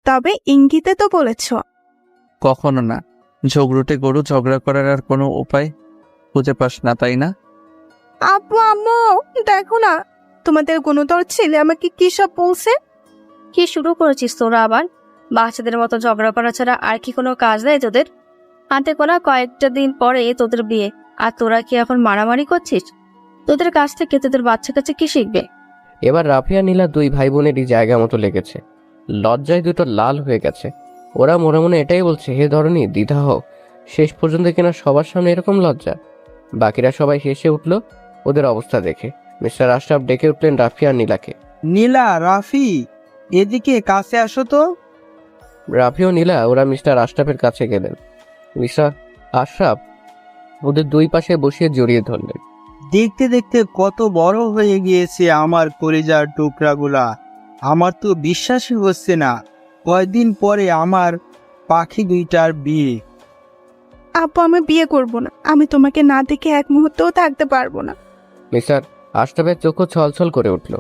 তবে ইঙ্গিতে তো বলেছ। কখনো না। ঝগড়ুটে গরু ঝগড়া করার আর কোনো উপায় খুঁজে পাস না, তাই না? আব্বু আম্মু, দেখো না তোমাদের গুণধর ছেলে আমাকে কি সব বলছে। কি শুরু করেছিস তোরা আবার? বাচ্চাদের মতো ঝগড়া করা ছাড়া আর কি কোনো কাজ নেই তোদের? হাতে গোনা কয়েকটা দিন পরে তোদের বিয়ে, আর তোরা কি এখন মারামারি করছিস? তোদের কাছ থেকে তোদের বাচ্চা কাছে কি শিখবে? এবার রাফিয়া নীলা দুই ভাই বোনেরই জায়গা মতো লেগেছে। লজ্জায় দুটো লাল হয়ে গেছে। ওরা মনে মনে এটাই বলছে, হে ধরনী দ্বিধা হোক, শেষ পর্যন্ত কিনা সবার সামনে এরকম লজ্জা। বাকিরা সবাই হেসে উঠল ওদের অবস্থা দেখে। মিস্টার আশরাফ ডেকে উঠলেন রাফিয়া আর নীলাকে। নীলা, রাফি, এদিকে কাছে আসো তো। রাফি ও নীলা ওরা মিস্টার আশরাফের কাছে গেলেন। মিস্টার আশরাফ ওদের দুই পাশে বসিয়ে জড়িয়ে ধরলেন। দেখতে দেখতে কত বড় হয়ে গিয়েছে আমার কলিজার টুকরাগুলা। আমার তো বিশ্বাসই হচ্ছে না, কয়দিন পরে আমার পাখি দুইটার বিয়ে। আব্বু আমি বিয়ে করব না, আমি তোমাকে না দেখে এক মুহূর্তও থাকতে পারবো না। মিস্টার আশরাফের চোখও ছলছল করে উঠল।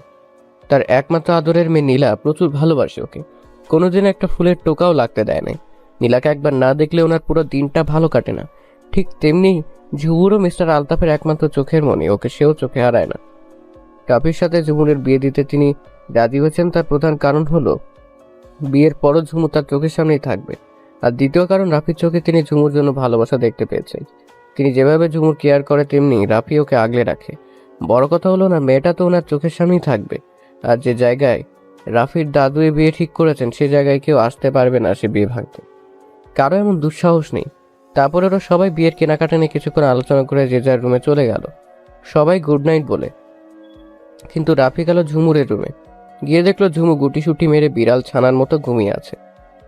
তার একমাত্র আদরের মেয়ে নীলা প্রচুর ভালোবাসে ওকে, কোনোদিন একটা ফুলের টোকাও লাগতে দেয় নাই। নীলাকে একবার না দেখলে ওনার পুরো দিনটা ভালো কাটে না। ঠিক তেমনি ঝুমুরও মিস্টার আলতাফের একমাত্র চোখের মনি, ওকে সেও চোখে হারায় না। রাফির সাথে ঝুমুরের বিয়ে দিতে তিনি রাজি হয়েছেন, তার প্রধান কারণ হলো বিয়ের পরও ঝুমু তার চোখের সামনেই থাকবে। আর দ্বিতীয় কারণ, রাফির চোখে তিনি ঝুমুর জন্য ভালোবাসা দেখতে পেয়েছেন। তিনি যেভাবে ঝুমুর কেয়ার করে তেমনি রাফি ওকে আগলে রাখে। বড় কথা হলো না, মেয়েটা তো ওনার চোখের সামনেই থাকবে। আর যে জায়গায় রাফির দাদু এই বিয়ে ঠিক করেছেন সে জায়গায় কেউ আসতে পারবে না সে বিয়ে ভাঙতে। কারো এমন দুঃসাহস নেই। তারপরে ওরা সবাই বিয়ের কেনাকাটা নিয়ে কিছুক্ষণ আলোচনা করে যে যার রুমে চলে গেল, সবাই গুড নাইট বলে। কিন্তু রাফি গেল ঝুমুরের রুমে, গিয়ে দেখলো ঝুমু গুটিসুটি মেরে বিড়াল ছানার মতো ঘুমিয়ে আছে।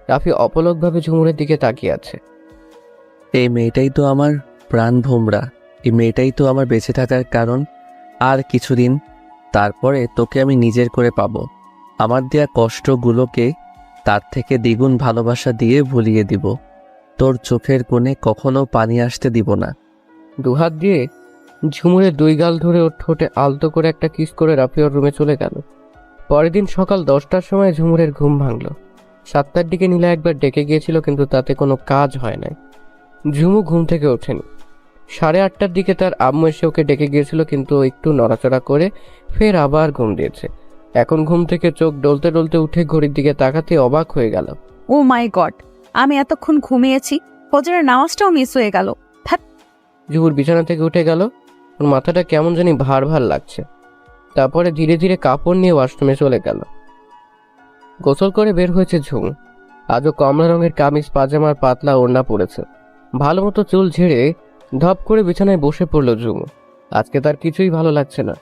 রাফি অপলকভাবে ঝুমুরের দিকে তাকিয়ে আছে। এই মেয়েটাই তো আমার প্রাণ ভোমরা, এই মেয়েটাই তো আমার বেঁচে থাকার কারণ। আর কিছুদিন তারপরে তোকে আমি নিজের করে পাবো। আমার দেয়া কষ্টগুলোকে তার থেকে দ্বিগুণ ভালোবাসা দিয়ে ভুলিয়ে দিব। তোর চোখের কোণে কখনো পানি আসতে দিব না। দুহাত দিয়ে ঝুমুরের দুই গাল ধরে ওর ঠোঁটে আলতো করে একটা কিস করে রাফি ওর রুমে চলে গেল। পরের দিন সকাল 10টার সময় ঝুমুরের ঘুম ভাঙল। 7টার দিকে নীলা একবার ডেকে গিয়েছিল, কিন্তু তাতে কোনো কাজ হয় নাই। ঝুমু ঘুম থেকে ওঠেনি। 8:30টার দিকে তার আম্মু এসে ওকে ডেকে গিয়েছিল, কিন্তু ও একটু নড়াচড়া করে ফের আবার ঘুম দিয়েছে। এখন ঘুম থেকে চোখ ডলতে ডলতে উঠে ঘড়ির দিকে তাকাতে অবাক হয়ে গেল। ও মাই গড, আমি এতক্ষণ ঘুমিয়েছি, ফজরের নামাজটাও মিস হয়ে গেল। ঝুমুর বিছানা থেকে উঠে গেল। ওর মাথাটা কেমন জানি ভার ভার লাগছে। তারপরে ধীরে ধীরে কাপড় নিয়ে ওয়াশরুমে চলে গেল। গোসল করে বের হয়েছে ঝুমু। আজও কমলা রঙের কামিজ পাজামার পাতলা ওড়না পড়েছে। ভালো মতো চুল ঝেড়ে ধপ করে বিছানায় বসে পড়ল ঝুমু। আজকে তার কিছুই ভালো লাগছে না।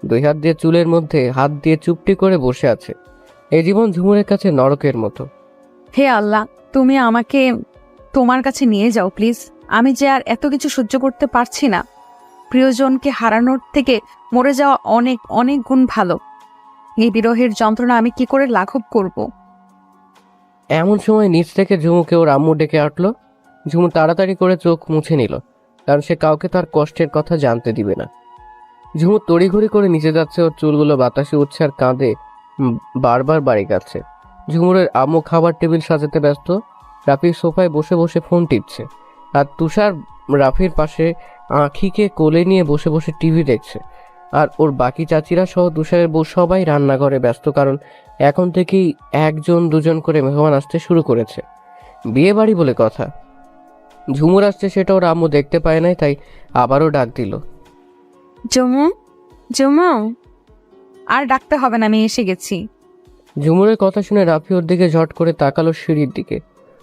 দুই হাত দিয়ে চুলের মধ্যে হাত দিয়ে চুপটি করে বসে আছে। এই জীবন ঝুমুরের কাছে নরকের মতো। হে আল্লাহ, তুমি আমাকে তোমার কাছে নিয়ে যাও প্লিজ। আমি যে আর এত কিছু সহ্য করতে পারছি না। প্রিয়জনকে হারানোর থেকে মরে যাওয়া অনেক অনেক গুণ ভালো। এই বিরহের যন্ত্রণা আমি কি করে লাঘব করব? এমন সময় নিচ থেকে ঝুমুকে ওর আম্মু ডেকে আটলো। ঝুমু তাড়াতাড়ি করে চোখ মুছে নিল, কারণ সে কাউকে তার কষ্টের কথা জানতে দিবে না। ঝুমু তড়িঘড়ি করে নিচে যাচ্ছে, ওর চুলগুলো বাতাসে উঠছে আর কাঁধে বারবার বাড়ি কাটছে। ঝুমুরের আম্মু খাবার টেবিল সাজাতে ব্যস্ত। রাফির সোফায় বসে বসে ফোন টিপছে, আর তুষার রাফির পাশে আঁখিকে কোলে নিয়ে বসে বসে টিভি দেখছে। আর ওর বাকি চাচিরা সহ তুষারের বউ সবাই রান্নাঘরে ব্যস্ত, কারণ এখন থেকেই 1-2 করে মেহমান আসতে শুরু করেছে। বিয়ে বাড়ি বলে কথা। ঝুমুর আসছে সেটা ওর আম্মু দেখতে পায় নাই, তাই আবারও ডাক দিল, জমু জমু। আর ডাকতে হবে না, আমি এসে গেছি। ঝুমুরের কথা শুনে রাফি ওর দিকে ঝট করে তাকালো সিঁড়ির দিকে।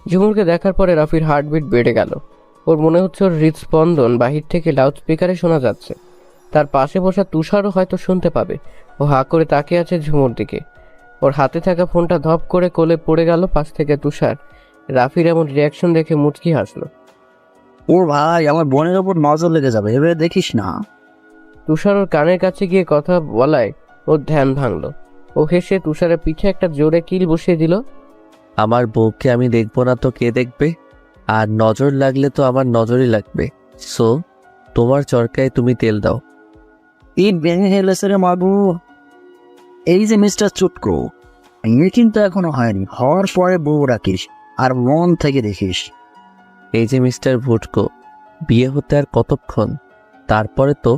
ঝুমুরকে দেখার পরে রাফির হার্টবিট বেড়ে গেল। ওর মনে হচ্ছে ওর হৃদস্পন্দন বাহির থেকে লাউডস্পিকারে শোনা যাচ্ছে। তার পাশে বসা তুষারও হয়তো শুনতে পাবে। ও হা করে তাকিয়ে আছে ঝুমুর দিকে। ওর হাতে থাকা ফোনটা ধপ করে কোলে পড়ে গেল পাশ থেকে তুষার। রাফির এমন রিয়াকশন দেখে মুচকি হাসলো। ওর ভাই, আমার বোনের ওপর নজর লেগে যাবে, এবারে দেখিস না। তুষার ওর কানের কাছে গিয়ে কথা বলায় ওর ধ্যান ভাঙলো। ও হেসে তুষারের পিঠে একটা জোরে কিল বসিয়ে দিল। আমার বউকে আমি দেখবো না তো কে দেখবে? আর নজর লাগলে তো আমার নজরই লাগবে। সো তোমার চরকায় তুমি তেল দাও। ইট ভেঙে হেলেছে রে মাগু। এই যে মিস্টার চুটকো, বিয়ে কিন্তু এখনো হয়নি, হওয়ার পরে বউ রাখিস আর মন থেকে দেখিস। এই যে মিস্টার ভুটকো, বিয়ে হতে আর কতক্ষণ, তারপরে তো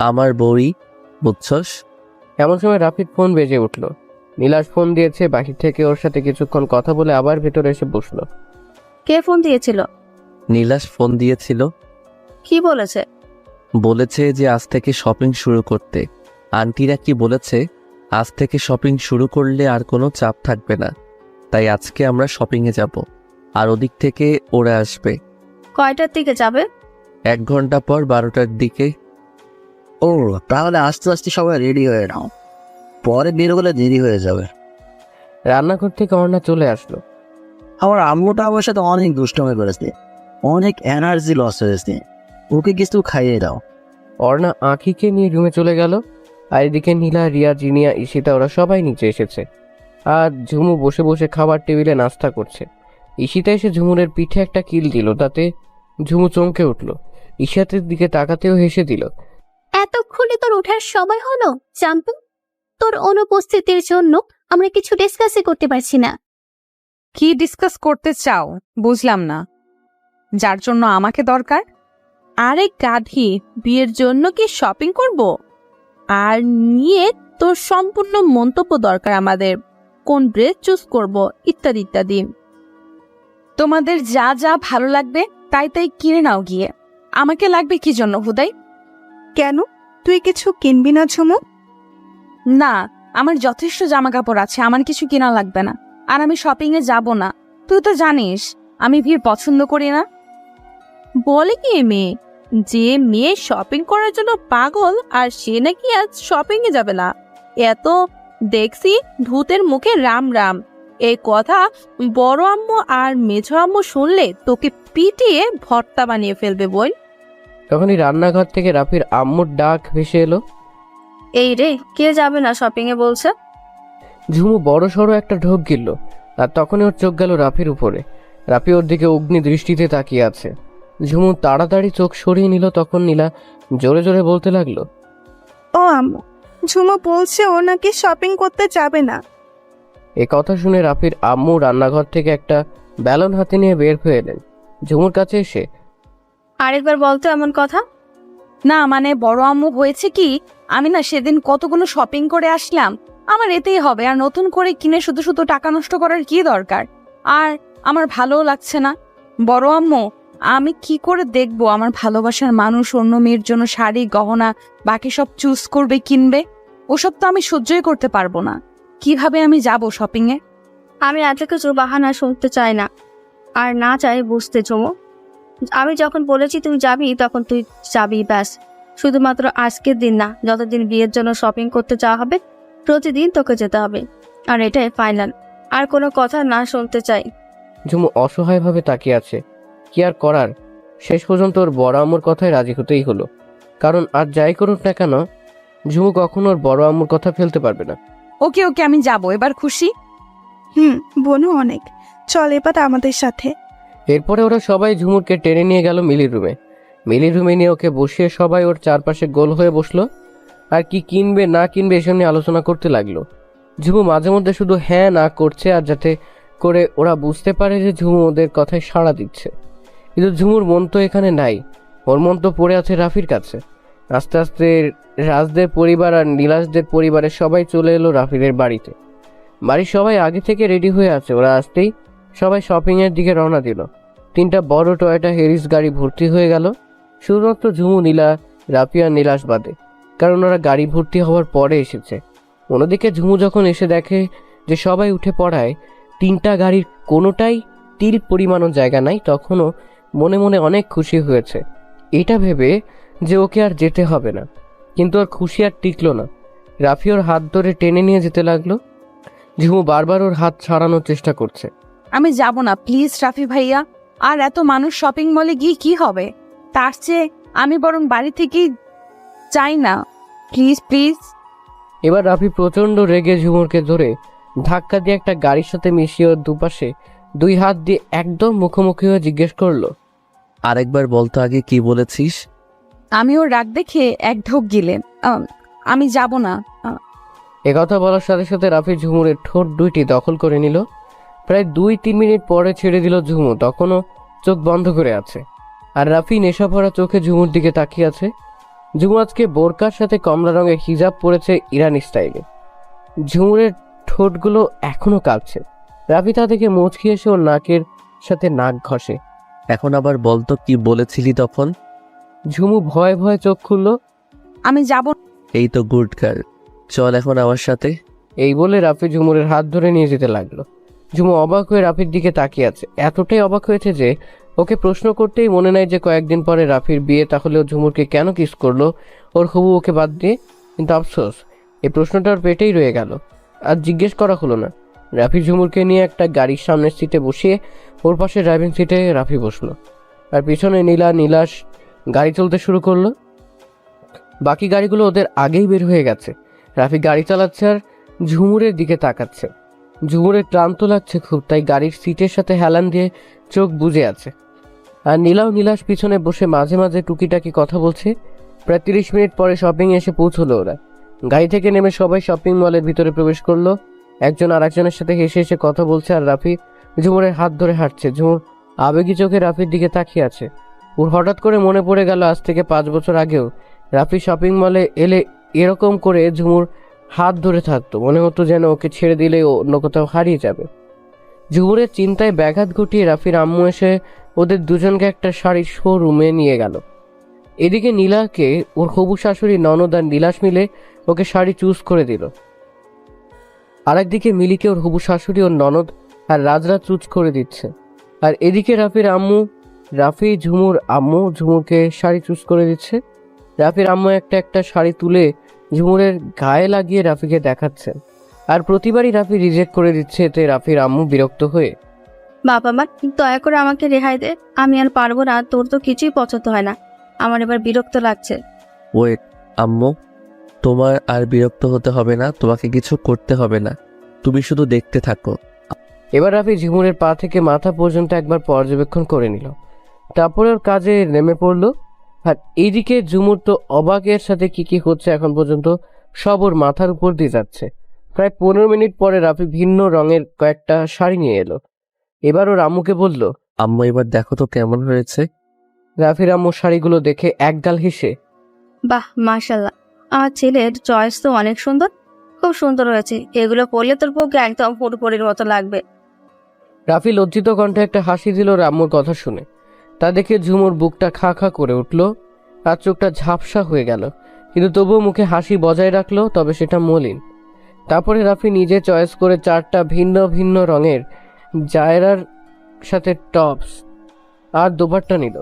আমার বউই, বুঝছস? এমন সময় রাফির ফোন বেজে উঠল। নীলাশ ফোন দিয়েছে, বাহির থেকে ওর সাথে কিছুক্ষণ কথা বলে আবার ভেতরে এসে বসলো। কে ফোন দিয়েছিল? নীলাশ ফোন দিয়েছিল, কি বলেছে? বলেছে যে আজ থেকে শপিং শুরু করতে। আন্টিরা কি বলেছে, আজ থেকে শপিং শুরু করলে আর কোনো চাপ থাকবে না, তাই আজকে আমরা শপিংয়ে যাব, আর ওদিক থেকে ওরা আসবে। কয়টার দিকে যাবে? 1 ঘন্টা পর 12টার দিকে। ও, তাহলে আস্তে আস্তে সবাই রেডি হয়ে নাও, পরে বের হলে দেরি হয়ে যাবে। রান্নাঘর থেকে অর্ণা চলে আসলো। আমার আম্মুটা আমার সাথে অনেক দুষ্টমি করেছে, অনেক এনার্জি লস হয়েছে, ওকে কিছু খাইয়ে দাও। অর্ণা আঁখিকে নিয়ে রুমে চলে গেল। আর এদিকে নীলা, রিয়া, জিনিয়া, ঈশিতা ওরা সবাই নিচে এসেছে। আর ঝুমু বসে বসে খাবার টেবিলে নাস্তা করছে। ঈশিতা এসে ঝুমুরের পিঠে একটা কিল দিল, তাতে ঝুমু চমকে উঠল। ঈশিতার দিকে তাকাতেও হেসে দিল। এতক্ষণে তোর ওঠার সময় হলো জাম্পু? তোর অনুপস্থিতির জন্য আমরা কিছু ডিসকাসই করতে পারছি না। কি ডিসকাস করতে চাও বুঝলাম না। যার জন্য আমাকে দরকার? আরে গাধি, বিয়ের জন্য কি শপিং করব? আর নিয়ে তোর সম্পূর্ণ মন্তব্য দরকার আমাদের, কোন ড্রেস চুজ করব ইত্যাদি ইত্যাদি। তোমাদের যা যা ভালো লাগবে তাই তাই কিনে নাও গিয়ে। আমাকে লাগবে কি জন্য হুদাই? কেন, তুই কিছু কিনবি না ঝুমু? না, আমার যথেষ্ট জামা কাপড় আছে, আমার কিছু কেনা লাগবে না। আর আমি শপিংয়ে যাব না, তুই তো জানিস আমি ভিড় পছন্দ করি না। বলে কি এ মেয়ে, যে মেয়ে শপিং করার জন্য পাগল আর সে নাকি আজ শপিং এ যাবে না? এত দেখছি ভূতের মুখে রাম রাম। এই কথা বড় আম্মু আর মেঝো আম্মু শুনলে তোকে পিটিয়ে ভর্তা বানিয়ে ফেলবে বোন। তখনই রান্নাঘর থেকে রাফির আম্মুর ডাক ভেসে এলো। এই রে, কে যাবে না শপিং এ বলছে? ঝুমু বড় সড়ো একটা ঢোক গিলল, আর তখনই ওর চোখ গেল রাফির উপরে। রাফি ওর দিকে অগ্নি দৃষ্টিতে তাকিয়ে আছে। ঝুমু তাড়াতাড়ি চোখ সরিয়ে নিল। তখন নীলা জোরে জোরে বলতে লাগলো, ও আম্মু, ঝুমু বলছে ও নাকি শপিং করতে যাবে না। এ কথা শুনে রাফির আম্মু রান্নাঘর থেকে একটা ব্যালন হাতে নিয়ে বের হয়ে এলেন। ঝুমুর কাছে এসে, আরেকবার বলতো এমন কথা। না মানে বড় আম্মু, হয়েছে কি, আমি না সেদিন কতগুলো শপিং করে আসলাম, আমার এতেই হবে, আর নতুন করে কিনে শুধু শুধু টাকা নষ্ট করার কি দরকার? আর আমার ভালোও লাগছে না। বড় আম্মু, আমি কি করে দেখবো আমার ভালোবাসার মানুষ অন্য মেয়ের জন্য শাড়ি, গহনা, বাকি সব চুজ করবে, কিনবে? ওসব তো আমি সহ্যই করতে পারবো না। কিভাবে আমি যাব শপিং এ? আমি এত কিছু বাহানা শুনতে চাই না, আর না চাই বুঝতে ঝুমু। আমি যখন বলেছি তুই যাবি, তখন তুই যাবি, ব্যাস। শুধুমাত্র আজকের দিন না, যতদিন বিয়ের জন্য শপিং করতে যাওয়া হবে প্রতিদিন তোকে যেতে হবে, আর এটাই ফাইনাল। আর কোনো কথা না শুনতে চাই। ঝুমু অসহায়ভাবে তাকিয়ে আছে। কি আর করার, শেষ পর্যন্ত ওর বড় আম্মুর কথায় রাজি হতেই হলো। কারণ আর যাই করুক না কেন, ঝুমু কখনো ওর বড় আম্মুর কথা ফেলতে পারবে না। ওকে ওকে, আমি যাব, এবার খুশি? বোনও অনেক, চল এবার আমাদের সাথে। এরপরে ওরা সবাই ঝুমুরকে টেনে নিয়ে গেল মিলির রুমে। মিলির রুমে নিয়ে ওকে বসিয়ে সবাই ওর চারপাশে গোল হয়ে বসলো, আর কি কিনবে না কিনবে এসব নিয়ে আলোচনা করতে লাগলো। ঝুমু মাঝে মধ্যে শুধু হ্যাঁ না করছে, আর যাতে করে ওরা বুঝতে পারে যে ঝুমু ওদের কথায় সাড়া দিচ্ছে। কিন্তু ঝুমুর মন তো এখানে নাই, ওর মন তো পড়ে আছে রাফির কাছে। আস্তে আস্তে রাজদের পরিবার আর নীলাশদের পরিবারের সবাই চলে এলো রাফিরের বাড়িতে। বাড়ির সবাই আগে থেকে রেডি হয়ে আছে। ওরা আসতেই সবাই শপিংয়ের দিকে রওনা দিল। 3টা বড় টয়োটা হেরিস গাড়ি ভর্তি হয়ে গেল, শুধুমাত্র ঝুমু, নীলা, রাফি আর নীলাশ বাদে, কারণ ওরা গাড়ি ভর্তি হওয়ার পরে এসেছে। অন্যদিকে ঝুমু যখন এসে দেখে যে সবাই উঠে পড়ায় 3টা গাড়ির কোনোটাই তিল পরিমাণও জায়গা নাই, তখনও মনে মনে অনেক খুশি হয়েছে, এটা ভেবে যে ওকে আর যেতে হবে না। কিন্তু ওর খুশি আর টিকলো না। রাফি ওর হাত ধরে টেনে নিয়ে যেতে লাগলো। ঝুমু বারবার ওর হাত ছাড়ানোর চেষ্টা করছে। আমি যাব না, প্লিজ রাফি ভাইয়া। আর এত মানুষ শপিং মলে গিয়ে কি হবে? তার চেয়ে আমি বরং বাড়ি থেকেই চাই না, প্লিজ প্লিজ। এবার রাফি প্রচণ্ড রেগে ঝুমুরকে ধরে ধাক্কা দিয়ে একটা গাড়ির সাথে মিশিয়ে ওর দুপাশে 2 হাত দিয়ে একদম মুখোমুখি হয়ে জিজ্ঞেস করলো, আরেকবার বলতো আগে কি বলেছিস? আমি ওর রাগ দেখে এক ঢোক গিলে, আমি যাব না। একথা বলার সাথে সাথে রাফি ঝুমুরের ঠোঁট দুইটি দখল করে নিল। প্রায় 2-3 মিনিট পরে ছেড়ে দিল ঝুমু, তখনও চোখ বন্ধ করে আছে। আর রাফি নেশা ভরা চোখে ঝুমুর দিকে তাকিয়ে আছে। ঝুমু আজকে বোরকার সাথে কমলা রঙের হিজাব পরেছে ইরানি স্টাইলে। ঝুমুরের ঠোঁটগুলো এখনো কাঁপছে। রাফি তা থেকে মুচকি এসে ওর নাকের সাথে নাক ঘষে। এখন আবার বলতো কি বলেছিলি তখন? ঝুমু ভয়ে ভয়ে চোখ খুলল। আমি যাব। এই তো গুড গার্ল, চল এখন আমার সাথে। এই বলে রাফি ঝুমুরের হাত ধরে নিয়ে যেতে লাগলো। ঝুমু অবাক হয়ে রাফির দিকে তাকিয়ে আছে। এতটাই অবাক হয়েছে যে ওকে প্রশ্ন করতেই মনে নাই যে কয়েকদিন পরে রাফির বিয়ে, তাহলে ও ঝুমুরকে কেন কিস করলো ওর হবু ওকে বাদ দিয়ে। কিন্তু আফসোস, এই প্রশ্নটা ওর পেটেই রয়ে গেল, আর জিজ্ঞেস করা হলো না। রাফি ঝুমুরকে নিয়ে একটা গাড়ির সামনের সিটে বসিয়ে ওর পাশে ড্রাইভিং সিটে রাফি বসলো, আর পিছনে নীলাশ গাড়ি চলতে শুরু করলো। বাকি গাড়িগুলো ওদের আগেই বের হয়ে গেছে। রাফি গাড়ি চালাচ্ছে আর ঝুমুরের দিকে তাকাচ্ছে। ঝুমুরের ক্লান্ত লাগছে খুব, তাই গাড়ির সিটের সাথে হেলান দিয়ে চোখ বুজে আছে। আর নীলাশ পিছনে বসে মাঝে মাঝে টুকিটাকি কথা বলছে। প্রায় 30 মিনিট পরে শপিং এসে পৌঁছলো ওরা। গাড়ি থেকে নেমে সবাই শপিং মলের ভিতরে প্রবেশ করলো। একজন আর একজনের সাথে হেসে হেসে কথা বলছে, আর রাফি ঝুমুরের হাত ধরে হাঁটছে। ঝুমুর আবেগী চোখে রাফির দিকে তাকিয়ে আছে। ওর হঠাৎ করে মনে পড়ে গেল আজ থেকে 5 বছর আগেও রাফি শপিং মলে এলে এরকম করে ঝুমুর হাত ধরে থাকতো। মনে হতো যেন ওকে ছেড়ে দিলে ও অন্য কোথাও হারিয়ে যাবে। ঝুমুরের চিন্তায় ব্যাঘাত ঘটিয়ে রাফির আম্মু এসে ওদের দুজনকে একটা শাড়ির শোরুমে নিয়ে গেল। এদিকে নীলাকে ওর হবু শাশুড়ি ননদ আর নীলাশ মিলে ওকে শাড়ি চুজ করে দিল। আরেকদিকে মিলিকে ওর হবু শাশুড়ি ওর ননদ আর রাজরা চুজ করে দিচ্ছে। আর এদিকে রাফি ঝুমুর আম্মু ঝুমুরকে শাড়ি চুজ করে দিচ্ছে। রাফির আম্মু একটা শাড়ি তুলে ঝুমুরের গায়ে লাগিয়ে রাফিকে দেখাচ্ছে, আর প্রতিবারই রাফি রিজেক্ট করে দিচ্ছে। এতে রাফির আম্মু বিরক্ত হয়ে, বাবা মা দয়া করে আমাকে রেহাই দে, আমি আর পারবো না, তোর তো কিছুই পছন্দ হয় না, আমার এবার বিরক্ত লাগছে। ওয়েট আম্মু, তোমার আর বিরক্ত হতে হবে না, তোমাকে কিছু করতে হবে না, তুমি শুধু দেখতে থাকো। এবার রাফি ঝুমুরের পা থেকে মাথা পর্যন্ত একবার পর্যবেক্ষণ করে নিল, তারপরে ওর কাজে নেমে পড়লো। আর এইদিকে ঝুমুর তো অবাকের সাথে কি হচ্ছে এখন পর্যন্ত সব ওর মাথার উপর দিয়ে যাচ্ছে। প্রায় 15 মিনিট পরে রাফি ভিন্ন রঙের কয়েকটা শাড়ি নিয়ে এলো। এবার ওর আম্মুকে বলল, আম্মু এবার দেখো তো কেমন হয়েছে। রাফির আম্মু শাড়িগুলো দেখে একগাল হেসে, বাহ মাশাল্লাহ, আমার ছেলের চয়েস তো অনেক সুন্দর, খুব সুন্দর হয়েছে, এগুলো পরলে তোর পক্ষে একদম পুরোপুরির মতো লাগবে। রাফি লজ্জিত কণ্ঠে একটা হাসি দিল ওর আম্মুর কথা শুনে। তা দেখে ঝুমুর বুকটা খা খা করে উঠল, আর চোখটা ঝাপসা হয়ে গেল, কিন্তু তবুও মুখে হাসি বজায় রাখলো, তবে সেটা মলিন। তারপরে রাফি নিজে চয়েস করে 4টা ভিন্ন ভিন্ন রঙের জায়রার সাথে টপস আর দোপাট্টা নিল।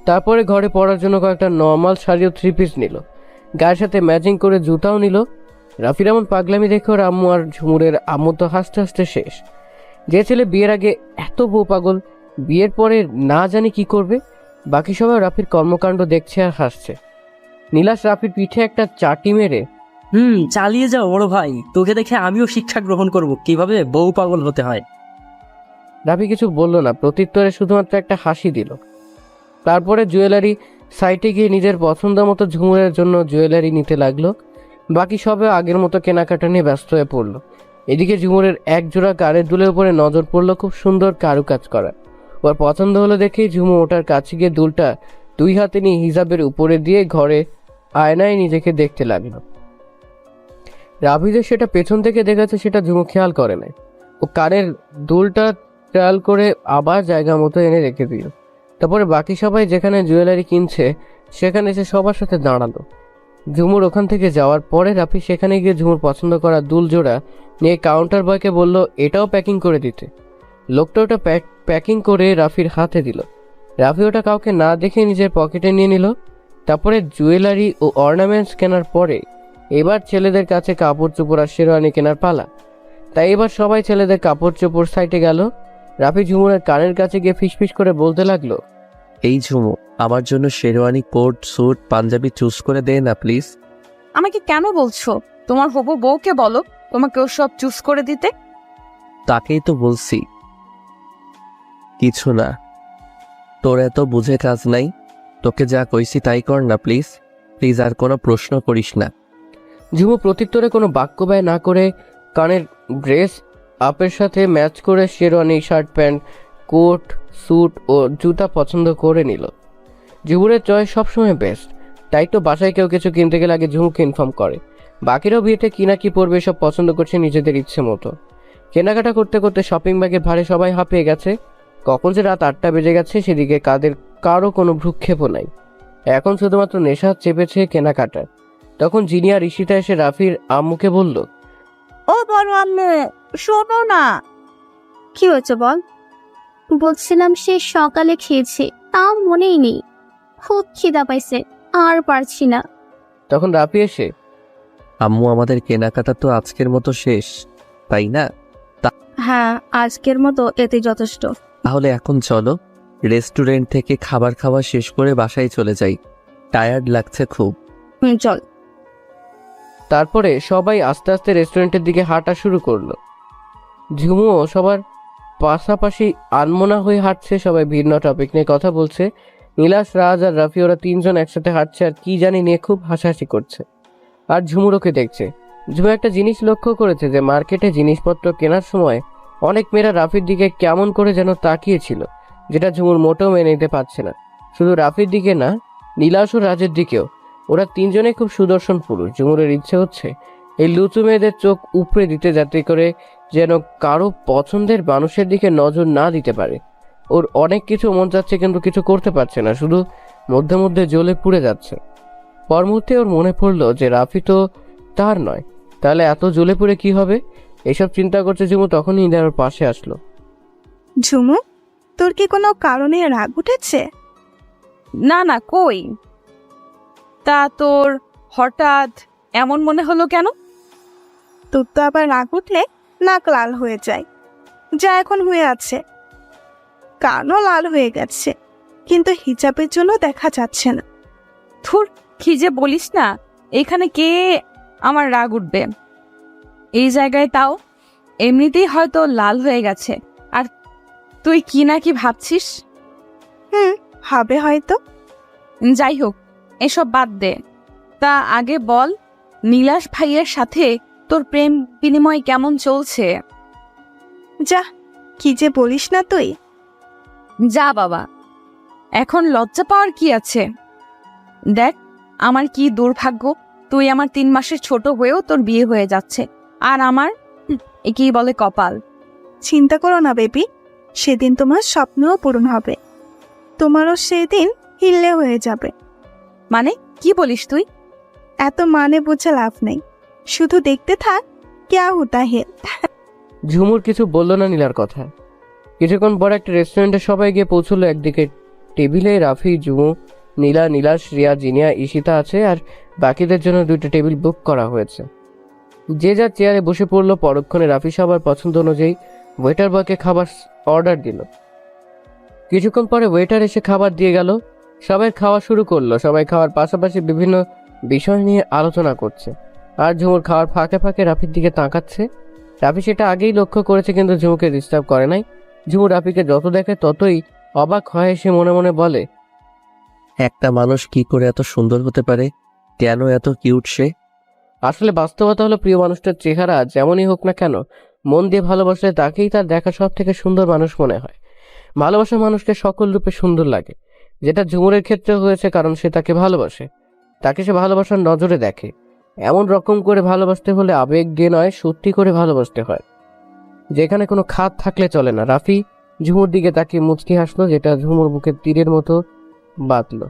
তারপরে ঘরে পরার জন্য কয়েকটা নর্মাল শাড়ি ও 3 পিস নিল, গায়ের সাথে ম্যাচিং করে জুতাও নিল। রাফির এমন পাগলামি দেখে ওর আম্মু আর ঝুমুরের আম্মু তো হাসতে হাসতে শেষ। যে ছেলে বিয়ের আগে এত বউ পাগল, বিয়ের পরে না জানি কি করবে। বাকি সবাই রাফির কর্মকাণ্ড দেখছে আর হাসছে। নীলাশ রাফির পিঠে একটা চাটি মেরে, চালিয়ে যাও বড় ভাই, তোকে দেখে আমিও শিক্ষা গ্রহণ করব কিভাবে বউ পাগল হতে হয়। রাফি কিছু বলল না, প্রত্যুত্তরে শুধুমাত্র একটা হাসি দিল। তারপরে জুয়েলারি সাইটে গিয়ে নিজের পছন্দ মতো ঝুমুরের জন্য জুয়েলারি নিতে লাগলো। বাকি সবে আগের মতো কেনাকাটা নিয়ে ব্যস্ত হয়ে পড়লো। এদিকে ঝুমুরের এক জোড়া কানের দুলের উপরে নজর পড়লো, খুব সুন্দর কারুকাজ করা। ওর পছন্দ হলো দেখেই ঝুমু ওটার কাছে গিয়ে দুলটা 2 হাতে নিয়ে হিজাবের উপরে দিয়ে ঘরে আয়নায় নিজেকে দেখতে লাগলো। রাফি যে সেটা পেছন থেকে দেখেছে সেটা ঝুমু খেয়াল করে নাই। ও কানের দুলটা ট্রায়াল করে আবার জায়গা মতো এনে রেখে দিল। তারপরে বাকি সবাই যেখানে জুয়েলারি কিনছে সেখানে এসে সবার সাথে দাঁড়ালো। ঝুমুর ওখান থেকে যাওয়ার পরে রাফি সেখানে গিয়ে ঝুমুর পছন্দ করা দুল জোড়া নিয়ে কাউন্টার বয়কে বলল এটাও প্যাকিং করে দিতে। লোকটা ওটা প্যাকিং করে রাফির হাতে দিল। রাফি ওটা কাউকে না দেখে নিজের পকেটে নিয়ে নিল। তারপরে জুয়েলারি ও অর্নামেন্টস কেনার পরে এবার ছেলেদের কাছে কাপড় চোপড় আর শেরওয়ানি কেনার পালা। তাই এবার সবাই ছেলেদের কাপড় চোপড় সাইটে গেল। রাফি ঝুমুরের কানের কাছে গিয়ে ফিসফিস করে বলতে লাগলো, এই ঝুমু, আমার জন্য sherwani, coat, suit, panjabi choose করে দে না প্লিজ। আমাকে কেন বলছো? তোমার হবু বউকে বলো তোমাকে ওসব চুজ করে দিতে। তাকেই তো বলছি। কিছু না, তোর এত বুঝে কাজ নাই, তোকে যা কইছি তাই কর না প্লিজ, প্লিজ আর কোনো প্রশ্ন করিস না। ঝুমু প্রত্যুত্তরে কোনো বাক্য ব্যয় না করে কানের ড্রেস আপের সাথে ম্যাচ করে sherwani, shirt pant, coat, suit ও জুতা পছন্দ করে নিল। ঝুমুরের চয়েস সবসময় বেস্ট, তাই তো বাসায় কেউ কিছু কিনতে গেলে আগে ঝুমুকে ইনফর্ম করে। বাকিরাও বিয়েতে কি না কি পরবে সব পছন্দ করছে নিজেদের ইচ্ছে মতো। কেনাকাটা করতে করতে শপিং ব্যাগের ভারে সবাই হাঁপিয়ে গেছে। কখন যে রাত 8টা বেজে গেছে সেদিকে কারো কোনো ভ্রুক্ষেপও নাই। এখন শুধুমাত্র নেশা চেপেছে কেনাকাটার। তখন জিনিয়া ঋষিতা এসে রাফির আম্মুকে বলল, ও বড় আম্মু, শোনো না। কি হয়েছে বল। বলছিলাম সে সকালে খেয়েছে, তাও মনেই নেই। খুব খিদা পাইছে, আর পারছি না। তখন রাফি এসে, আম্মু আমাদের কেনাকাটা তো আজকের মতো শেষ, তাই না? হ্যাঁ, আজকের মতো এতে যথেষ্ট। তাহলে এখন চলো, রেস্টুরেন্ট থেকে খাবার খাওয়া শেষ করে বাসায় চলে যাই। টায়ার্ড লাগছে খুব। চল। তারপরে সবাই আস্তে আস্তে রেস্টুরেন্টের দিকে হাঁটা শুরু করলো। ঝুমুও সবার পাশাপাশি আনমনা হয়ে হাঁটছে। সবাই ভিন্ন টপিক নিয়ে কথা বলছে। নীলাশ, রাজ আর রাফি ওরা তিনজন একসাথে হাঁটছে আর কি জানি নিয়ে খুব হাসাহাসি করছে। আর ঝুমুরোকে দেখছে। ঝুমু একটা জিনিস লক্ষ্য করেছে যে মার্কেটে জিনিসপত্র কেনার সময় অনেক মেয়েরা রাফির দিকে কেমন করে যেন তাকিয়েছিল, যেটা ঝুমুর মোটেও মেনে নিতে পারছে না। শুধু রাফির দিকে না, নীলাশ ও রাজের দিকেও। ওরা তিনজনে খুব সুদর্শন পুরুষ। ঝুমুরের ইচ্ছে হচ্ছে এই লুচু মেয়েদের চোখ উপড়ে দিতে, যাতে করে যেন কারো পছন্দের মানুষের দিকে নজর না দিতে পারে। ওর অনেক কিছু মন যাচ্ছে কিন্তু কিছু করতে পারছে না, শুধু মধ্যে মধ্যে জ্বলে পুড়ে যাচ্ছে। পর মুহূর্তে ওর মনে পড়লো যে রাফি তো তার নয়, তাহলে এত জ্বলে পুড়ে কি হবে? এসব চিন্তা করছে ঝুমু, তখনই ইন্দিরা ওর পাশে আসলো। ঝুমু, তোর কি কোনো কারণে রাগ উঠেছে? না না, কই। তা তোর হঠাৎ এমন মনে হলো কেন? তোর তো আবার রাগ উঠলে নাক লাল হয়ে যায়, যা এখন হয়ে আছে। কানও লাল হয়ে গেছে, কিন্তু হিজাবের জন্য দেখা যাচ্ছে না। থুর, কি যে বলিস না। এখানে কে আমার রাগ উঠবে? এই জায়গায় তাও এমনিতেই হয়তো লাল হয়ে গেছে, আর তুই কি না কি ভাবছিস। হবে হয়তো। যাই হোক, এসব বাদ দে। তা আগে বল, নীলাশ ভাইয়ের সাথে তোর প্রেম বিনিময় কেমন চলছে? যা, কি যে বলিস না তুই। যা বাবা, এখন লজ্জা পাওয়ার কি আছে? দেখ, আমার কি দুর্ভাগ্য, তুই আমার 3 মাসের ছোট হয়েও তোর বিয়ে হয়ে যাচ্ছে, আর আমার একেই বলে কপাল। চিন্তা করো না বেবি, সেদিন তোমার স্বপ্নও পূরণ হবে। তোমারও সেদিন হিল্লে হয়ে যাবে। মানে কি বলিস তুই? এত মানে বুঝে লাভ নেই, শুধু দেখতে থাক ক্যা হোতা হে। ঝুমুর কিছু বলল না নীলার কথা। কিছুক্ষণ পর একটা রেস্টুরেন্টে সবাই গিয়ে পৌঁছলো। একদিকে টেবিলে রাফি, ঝুমু, নীলা, নীলাশ, রিয়া, জিনিয়া, ঈশিতা আছে, আর বাকিদের জন্য 2টা টেবিল বুক করা হয়েছে। যে যার চেয়ারে বসে পড়লো। পরক্ষণে রাফি সবার পছন্দ অনুযায়ী ওয়েটার বয়কে খাবার অর্ডার দিল। কিছুক্ষণ পরে ওয়েটার এসে খাবার দিয়ে গেল। সবাই খাওয়া শুরু করলো। সবাই খাওয়ার পাশাপাশি বিভিন্ন বিষয় নিয়ে আলোচনা করছে, আর ঝুমুর খাওয়ার ফাঁকে ফাঁকে রাফির দিকে তাকাচ্ছে। রাফি সেটা আগেই লক্ষ্য করেছে, কিন্তু ঝুমুকে ডিস্টার্ব করে নাই। ঝুমু রাফিকে যত দেখে ততই অবাক হয়। সে মনে মনে বলে, একটা মানুষ কি করে এত সুন্দর হতে পারে? কেন এত কিউট সে? আসলে বাস্তবতা হলো, প্রিয় মানুষটার চেহারা যেমনই হোক না কেন, মন দিয়ে ভালোবাসলে তাকেই তার দেখা সব থেকে সুন্দর মানুষ মনে হয়। ভালোবাসা মানুষকে সকল রূপে সুন্দর লাগে, যেটা ঝুমুরের ক্ষেত্রে হয়েছে, কারণ সে তাকে ভালোবাসে। তাকে সে ভালোবাসার নজরে দেখে। এমন রকম করে ভালোবাসতে হলে আবেগ দিয়ে নয়, সত্যি করে ভালোবাসতে হয়, যেখানে কোনো খাত থাকলে চলে না। রাফি ঝুমুর দিকে তাকিয়ে মুচকি হাসলো, যেটা ঝুমুর বুকে তীরের মতো বাঁধলো।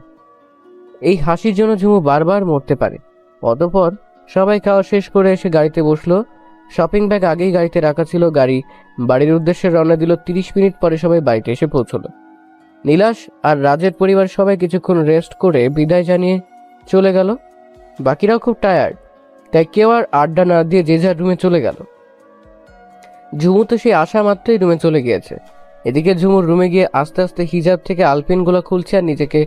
এই হাসির জন্য ঝুমু বারবার মরতে পারে। অতঃপর সবাই খাওয়া শেষ করে এসে গাড়িতে বসলো। শপিং ব্যাগ আগেই গাড়িতে রাখা ছিল। গাড়ি বাড়ির উদ্দেশ্যে রওনা দিল। 30 মিনিট পরে সবাই বাড়িতে এসে পৌঁছলো। নীলাশ আর রাজের পরিবার সবাই কিছুক্ষণ রেস্ট করে বিদায় জানিয়ে চলে গেল। বাকিরাও খুব টায়ার্ড, তাই কেউ আর আড্ডা না দিয়ে যে যার রুমে চলে গেল। ঝুমু তো সেই আসা মাত্রই রুমে চলে গিয়েছে। এদিকে ঝুমুর রুমে গিয়ে আস্তে আস্তে হিজাব থেকে আলপিনগুলো খুলছে আর নিজেকে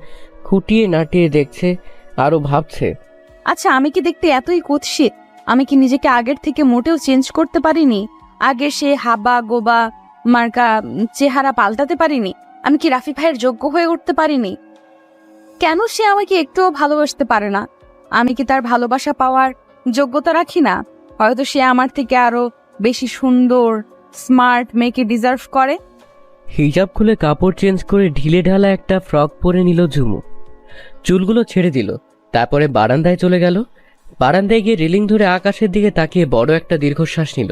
খুঁটিয়ে নাটিয়ে দেখছে, আরও ভাবছে, আচ্ছা, আমি কি দেখতে এতই কুৎসিত? আমি কি নিজেকে আগের থেকে মোটেও চেঞ্জ করতে পারিনি? আগে সে হাবা গোবা মার্কা চেহারা পাল্টাতে পারিনি? আমি কি রাফি ভাইয়ের যোগ্য হয়ে উঠতে পারিনি? কেন সে আমাকে একটুও ভালোবাসতে পারে না? আমি কি তার ভালোবাসা পাওয়ার যোগ্যতা রাখি না? হয়তো সে আমার থেকে আরো বেশি সুন্দর স্মার্ট মেয়েকে ডিজার্ভ করে। হিজাব খুলে কাপড় চেঞ্জ করে ঢিলে ঢালা একটা ফ্রক পরে নিল ঝুমু। চুলগুলো ছেড়ে দিল, তারপরে বারান্দায় চলে গেল। বারান্দায় গিয়ে রেলিং ধরে আকাশের দিকে তাকিয়ে বড় একটা দীর্ঘশ্বাস নিল।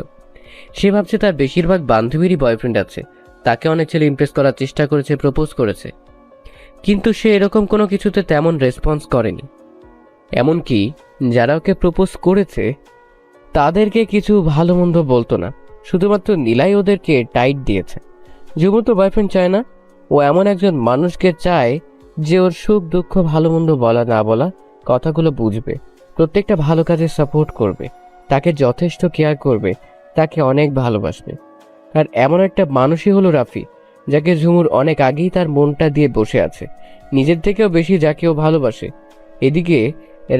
সে ভাবছে তার বেশিরভাগ বান্ধবীরই বয়ফ্রেন্ড আছে, তাকে অনেক ছেলে ইমপ্রেস করার চেষ্টা করেছে, প্রপোজ করেছে, কিন্তু সে এরকম কোনো কিছুতে তেমন রেসপন্স করেনি। এমনকি যারা ওকে প্রপোজ করেছে তাদেরকে কিছু ভালো মন্দ বলতো না, শুধুমাত্র নীলাই ওদেরকে টাইট দিয়েছে। ঝুমুর তো বয়ফ্রেন্ড চায় না, ও এমন একজন মানুষকে চায় যে ওর সুখ দুঃখ ভালো মন্দ বলা না বলা কথাগুলো বুঝবে, প্রত্যেকটা ভালো কাজে সাপোর্ট করবে, তাকে যথেষ্ট কেয়ার করবে, তাকে অনেক ভালোবাসবে। আর এমন একটা মানুষই হলো রাফি, যাকে ঝুমুর অনেক আগেই তার মনটা দিয়ে বসে আছে, নিজের থেকেও বেশি যাকে ও ভালোবাসে। এদিকে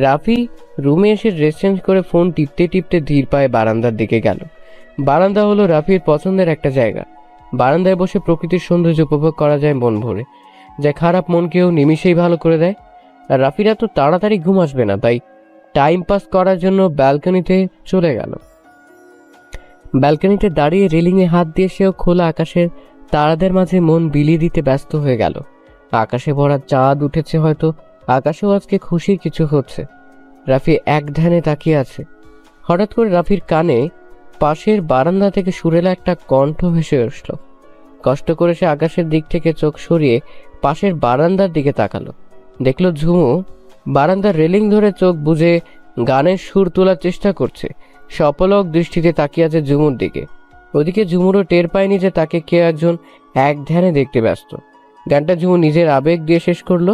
রাফি রুমে এসে ড্রেস চেঞ্জ করে ফোন টিপতে টিপতে ধীর পায়ে বারান্দার দিকে গেল। বারান্দা হলো রাফির পছন্দের একটা জায়গা। বারান্দায় বসে প্রকৃতির সৌন্দর্য উপভোগ করা যায় মন ভরে, যা খারাপ মনকেও নিমিষেই ভালো করে দেয়। আর রাফিরা তো তাড়াতাড়ি ঘুম আসবে না, তাই টাইম পাস করার জন্য ব্যালকনিতে চলে গেল। ব্যালকনিতে দাঁড়িয়ে রেলিংয়ে হাত দিয়ে সেও খোলা আকাশের তারাদের মাঝে মন বিলিয়ে দিতে ব্যস্ত হয়ে গেল। আকাশে ভরা চাঁদ উঠেছে, হয়তো আকাশেও আজকে খুশির কিছু হচ্ছে। রাফি এক ধ্যানে তাকিয়ে আছে। হঠাৎ করে রাফির কানে পাশের বারান্দা থেকে সুরেলা একটা কণ্ঠ ভেসে আসলো। কষ্ট করে সে আকাশের দিক থেকে চোখ সরিয়ে পাশের বারান্দার দিকে তাকালো। দেখলো ঝুমু বারান্দার রেলিং ধরে চোখ বুজে গানের সুর তোলার চেষ্টা করছে। সপলক দৃষ্টিতে তাকিয়ে আছে ঝুমুর দিকে। ওদিকে ঝুমুরও টের পায়নি যে তাকে কে একজন এক ধ্যানে দেখতে ব্যস্ত। গানটা ঝুমু নিজের আবেগ দিয়ে শেষ করলো।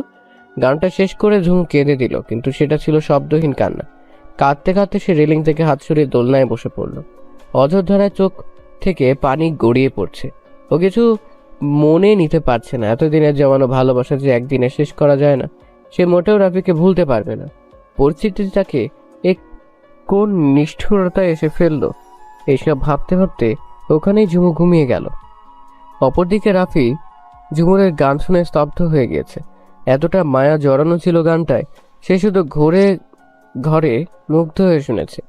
গানটা শেষ করে ঝুমু কেঁদে দিল, কিন্তু সেটা ছিল শব্দহীন কান্না। কাঁদতে কাঁদতে সে রেলিং থেকে হাত সরিয়ে দোলনায় বসে পড়ল। অঝোর ধারায় চোখ থেকে পানি গড়িয়ে পড়ছে। ও কিছু মনে নিতে পারছে না। এতদিনের জমানো ভালোবাসা যে একদিনে শেষ করা যায় না, সে মোটেও রাফিকে ভুলতে পারবে না। পরিস্থিতি তাকে এক কোন নিষ্ঠুরতায় এসে ফেললো। এইসব ভাবতে ভাবতে ওখানেই ঝুমু ঘুমিয়ে গেল। অপরদিকে রাফি ঝুমুরের গান শুনে স্তব্ধ হয়ে গিয়েছে। এতটা মায়া জড়ানো ছিল গানটায়, সে শুধু ঘরে মুগ্ধ হয়ে শুনেছে।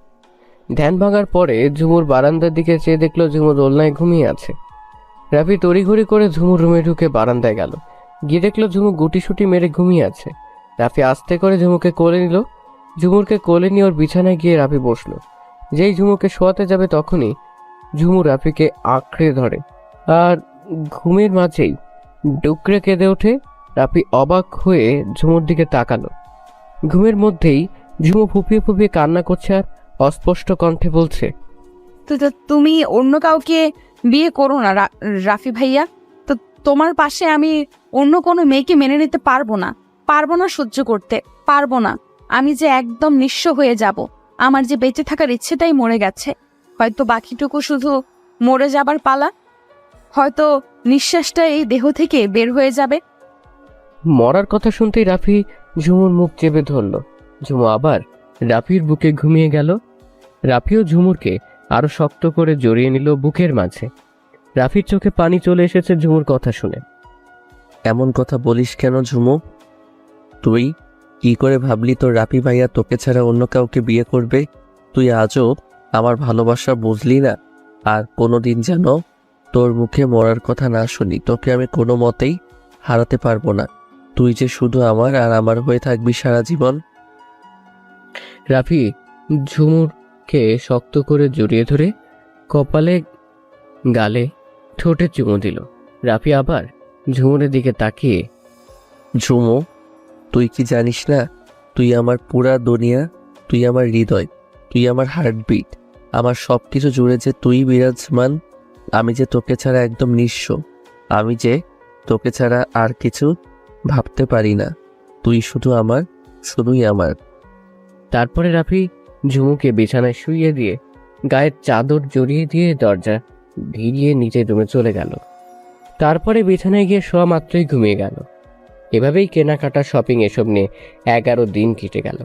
ধ্যান ভাঙার পরে ঝুমুর বারান্দার দিকে চেয়ে দেখলো ঝুমু দোলনায় ঘুমিয়ে আছে। রাফি তড়িঘড়ি করে ঝুমুর রুমে ঢুকে বারান্দায় গেল। গিয়ে দেখলো ঝুমু গুটিসুটি মেরে ঘুমিয়ে আছে। রাফি আস্তে করে ঝুমুকে কোলে নিল। ঝুমুরকে কোলে নিয়ে ওর বিছানায় গিয়ে রাফি বসলো। যেই ঝুমুকে শোয়াতে যাবে তখনই ঝুমু রাফিকে আঁকড়ে ধরে, আর ঘুমের মাঝেই ডুকরে কেঁদে ওঠে। রাফি অবাক হয়ে ঝুমুর দিকে তাকালো। ঘুমের মধ্যেই ঝুমু ফুপিয়ে ফুপিয়ে কান্না করছে আর অস্পষ্ট কণ্ঠে বলছে, তো তুমি অন্য কাউকে বিয়ে করো না রাফি ভাইয়া। তো তোমার পাশে আমি অন্য কোনো মেয়েকে মেনে নিতে পারবো না, সহ্য করতে পারবো না। আমি যে একদম নিঃস্ব হয়ে যাব। আমার যে বেঁচে থাকার ইচ্ছেটাই মরে গেছে। হয়তো বাকিটুকু শুধু মরে যাবার পালা, হয়তো নিঃশ্বাসটা এই দেহ থেকে বের হয়ে যাবে। মরার কথা শুনতেই রাফি ঝুমুর মুখ চেপে ধরল। ঝুমু আবার রাফির বুকে ঘুমিয়ে গেল। রাফিও ঝুমুরকে আরো শক্ত করে জড়িয়ে নিল বুকের মাঝে। রাফির চোখে পানি চলে এসেছে ঝুমুর কথা শুনে। এমন কথা বলিস কেন ঝুমু? তুই কি করে ভাবলি তোর রাফি ভাইয়া তোকে ছাড়া অন্য কাউকে বিয়ে করবে? তুই আজও আমার ভালোবাসা বুঝলি না। আর কোনোদিন যেন তোর মুখে মরার কথা না শুনি। তোকে আমি কোনো মতেই হারাতে পারবো না। তুই যে শুধু আমার আর আমার হয়ে থাকবি সারা জীবন। রাফি ঝুমুরকে শক্ত করে জড়িয়ে ধরে কপালে গালে ঠোঁটে চুমু দিল। রাফি আবার ঝুমুরের দিকে তাকিয়ে, ঝুমু, তুই কি জানিস না তুই আমার পুরা দুনিয়া, তুই আমার হৃদয়, তুই আমার হার্টবিট, আমার সব কিছু জুড়ে যে তুই বিরাজমান। আমি যে তোকে ছাড়া একদম নিঃস্ব। আমি যে তোকে ছাড়া আর কিছু ভাবতে পারি না। তুই শুধু আমার, শুধুই আমার। তারপরে রাফি ঝুমুকে বিছানায় শুইয়ে দিয়ে গায়ের চাদর জড়িয়ে দিয়ে দরজা ভিড়িয়ে নিচের রুমে চলে গেল। তারপরে বিছানায় গিয়ে শোয়া মাত্রই ঘুমিয়ে গেল। এভাবেই কেনাকাটা, শপিং এসব নিয়ে 11 দিন কেটে গেল।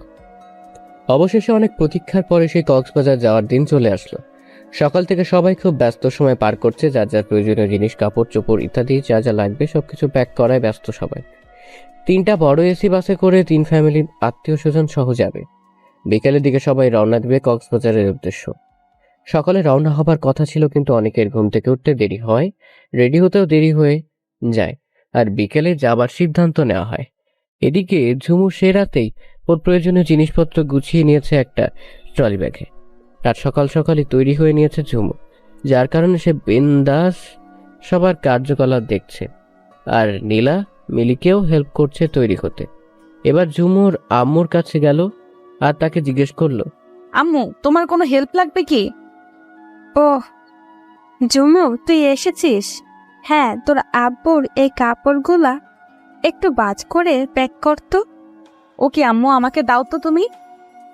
অবশেষে অনেক প্রতীক্ষার পরে সেই কক্সবাজার যাওয়ার দিন চলে আসলো। সকাল থেকে সবাই খুব ব্যস্ত সময় পার করছে। যার যার প্রয়োজনীয় জিনিস, কাপড় চোপড় ইত্যাদি যা যা লাগবে সবকিছু প্যাক করায় ব্যস্ত সবাই। 3টা বড় এসি বাসে করে 3 ফ্যামিলি আত্মীয় স্বজন সহ যাবে। বিকেলের দিকে সবাই রওনা দেবে কক্সবাজারের উদ্দেশ্য। সকালে রওনা হবার কথা ছিল, কিন্তু অনেকের ঘুম থেকে উঠতে দেরি হয়, রেডি হতেও দেরি হয়ে যায়, আর বিকেলে যাবার সিদ্ধান্ত নেওয়া হয়। এদিকে ঝুমু সে রাতেই ওর প্রয়োজনীয় জিনিসপত্র গুছিয়ে নিয়েছে একটা ট্রলি ব্যাগে। রাত সকাল সকালই তৈরি হয়ে নিয়েছে ঝুমু, যার কারণে সে বিন্দাস সবার কার্যকলাপ দেখছে, আর নীলা মিলিকেও হেল্প করছে তৈরি হতে। এবার ঝুমুর আম্মুর কাছে গেল আর তাকে জিজ্ঞেস করলো, আম্মু, তোমার কোনো হেল্প লাগবে কি? ওহ ঝুমু, তুই এসেছিস? হ্যাঁ, তোর আব্বুর এই কাপড়গুলা একটু বাজ করে প্যাক করতো। ওকে আম্মু, আমাকে দাও তো তুমি।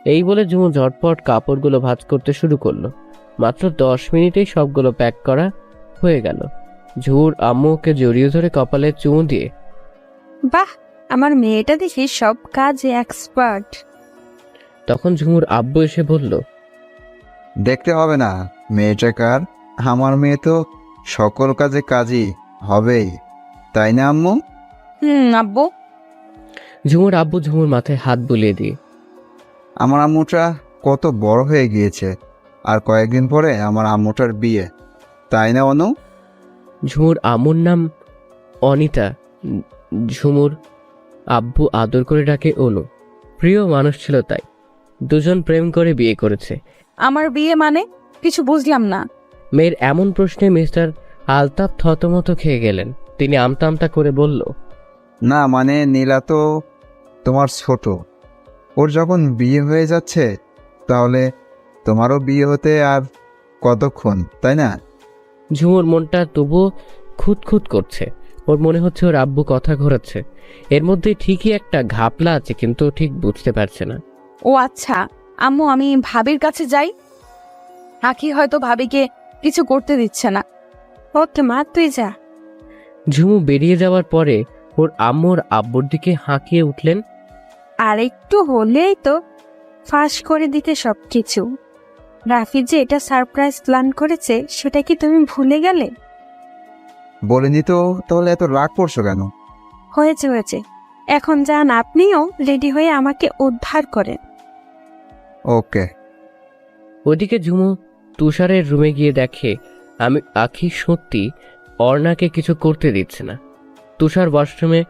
এই বলে ঝুমু ঝটপট কাপড়গুলো ভাঁজ করতে শুরু করলো। মাত্র 10 মিনিটেই সবগুলো প্যাক করা হয়ে গেল। ঝুমুর আম্মু ওকে জড়িয়ে ধরে কপালে চুমু দিয়ে, বাহ, আমার মেয়েটা দেখি সব কাজে এক্সপার্ট। তখন ঝুমুর আব্বু এসে বলল, দেখতে হবে না মেয়েটা কার, আমার মেয়ে তো সকল কাজে কাজই হবেই, তাই না আম্মু? আব্বু। ঝুমুর আব্বু ঝুমুর মাথায় হাত বুলিয়ে দিয়ে, আমার আম্মুটা কত বড় হয়ে গিয়েছে, আর কয়েকদিন পরে আমার আম্মুটার বিয়ে, তাই না অনু? ঝুমুর আম্মুর নাম অনিতা। ঝুমুর আব্বু আদর করে ডাকে অনু। প্রিয় মানুষ ছিল তাই। দুজন প্রেম করে বিয়ে করেছে। আমার বিয়ে মানে? কিছু বুঝলাম না। মেয়ের এমন প্রশ্নে মিস্টার আলতাফ থতমত খেয়ে গেলেন। তিনি আমতা আমতা করে বলল, না মানে নীলা তো তোমার ছোট, ওর যখন বিয়ে হয়ে যাচ্ছে তাহলে তোমারও বিয়ে হতে আর কতক্ষণ, তাই না? ঝুমুর মনটা তবুও খুঁতখুত করছে। ওর মনে হচ্ছে ওর আব্বু কথা ঘোরাচ্ছে। এর মধ্যে ঠিকই একটা ঘাপলা আছে, কিন্তু ঠিক বুঝতে পারছে না। ও আচ্ছা আম্মু, আমি ভাবির কাছে যাই। আখি হয়তো ভাবিকে কিছু করতে দিচ্ছে না। ওকে মা, তুই যা। ঝুমু বেরিয়ে যাওয়ার পরে ওর আম্মুর আব্বুর দিকে হাঁকিয়ে উঠলেন, আর একটু হলেই তো ফাঁস করে দিতে সবকিছু। রাফি যে এটা সারপ্রাইজ প্ল্যান করেছে, সেটা কি তুমি ভুলে গেলে? বলিনি তো, তাহলে এত রাগ করছো কেন? হয়েছে হয়েছে, এখন যান আপনিও রেডি হয়ে আমাকে উদ্ধার করেন। ওকে। ওদিকে ঝুমু তুষারের রুমে গিয়ে দেখে আখি সত্যি অর্ণাকে কিছু করতে দিচ্ছে না। তুষার ওয়াশরুমে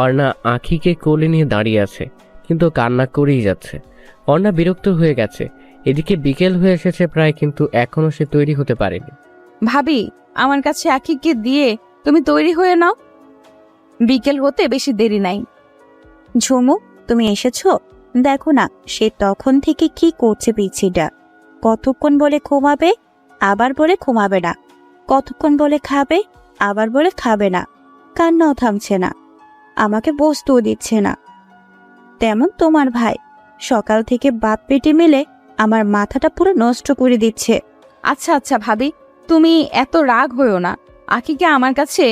অর্ণা আখিকে কোলে নিয়ে দাঁড়িয়ে আছে, কিন্তু কান্না করেই যাচ্ছে। অর্ণা বিরক্ত হয়ে গেছে। এদিকে বিকেল হয়ে এসেছে প্রায়, কিন্তু এখনো সে তৈরি হতে পারেনি। ভাবি, আমার কাছে আখিকে দিয়ে তুমি তৈরি হয়ে নাও, বিকেল হতে বেশি দেরি নাই। ঝুমু, তুমি এসেছো? দেখো না সে তখন থেকে কি করছে পিছিটা। কতক্ষণ বলে ঘুমাবে, আবার বলে ঘুমাবে না, কতক্ষণ বলে খাবে, আবার বলে খাবে না, কান্নাও থামছে না, আমাকে বসতেও দিচ্ছে না। তেমন তোমার ভাই সকাল থেকে বাপ পেটে মিলে আমার মাথাটা পুরো নষ্ট করে দিচ্ছে। আচ্ছা আচ্ছা ভাবি, তুমি এত রাগ হইও না। আখিকে আমার কাছে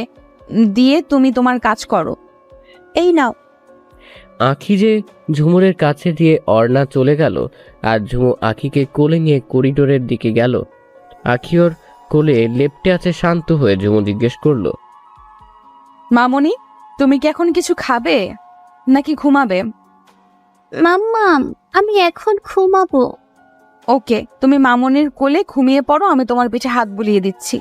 দিয়ে তুমি তোমার কাজ করো। এই নাও। আখি যে ঝুমুরের কাছে দিয়ে অর্ণা চলে গেল, আর ঝুমু আখিকে কোলে নিয়ে করিডোরের দিকে গেল। আখি ওর কোলে লেপ্টে আছে শান্ত হয়ে। ঝুমু জিজ্ঞেস করলো, মামনি, তুমি কি এখন কিছু খাবে নাকি ঘুমাবে? মাম্মা, আমি এখন ঘুমাবো। ওকে, তুমি মামনির কোলে ঘুমিয়ে পড়ো, আমি তোমার পিঠে হাত বুলিয়ে দিচ্ছি।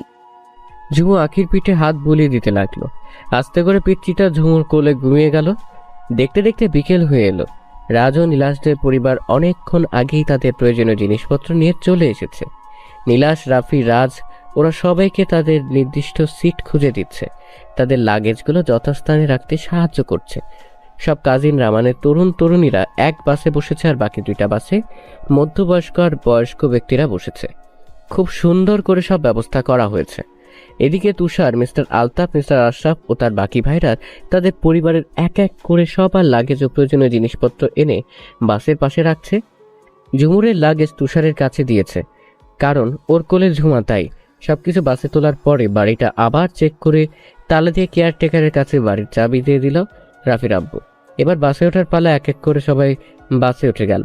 ঝুমু আখির পিঠে হাত বুলিয়ে দিতে লাগলো। আস্তে করে পিচ্চিটা ঝুমুর কোলে ঘুমিয়ে গেল। দেখতে দেখতে বিকেল হয়ে এলো। রাজ ও নীলাসদের পরিবার অনেকক্ষণ আগেই তাদের প্রয়োজনীয় জিনিসপত্র নিয়ে চলে এসেছে। নীলাস, রাফি, রাজ ওরা সবাইকে তাদের নির্দিষ্ট সিট খুঁজে দিচ্ছে। তাদের লাগেজগুলো যথাস্থানে রাখতে সাহায্য করছে। সব কাজিনরা মানে তরুণ তরুণীরা এক বাসে বসেছে, আর বাকি 2টা বাসে মধ্যবয়স্ক আর বয়স্ক ব্যক্তিরা বসেছে। খুব সুন্দর করে সব ব্যবস্থা করা হয়েছে। এদিকে তুষার, মিস্টার আলতাফ, মিস্টার আশরাফ ও তার বাকি ভাইরা তাদের পরিবারের এক এক করে সবার লাগেজ ও প্রয়োজনীয় জিনিসপত্র এনে বাসের পাশে রাখছে। ঝুমুরের লাগেজ তুষারের কাছে দিয়েছে, কারণ ওর কোলে ঝুমা, তাই সবকিছু বাসে তোলার পরে বাড়িটা আবার চেক করে তালা দিয়ে কেয়ারটেকারের কাছে বাড়ির চাবি দিয়ে দিল রাফির আব্বু। এবার বাসে ওঠার পালা। এক এক করে সবাই বাসে উঠে গেল।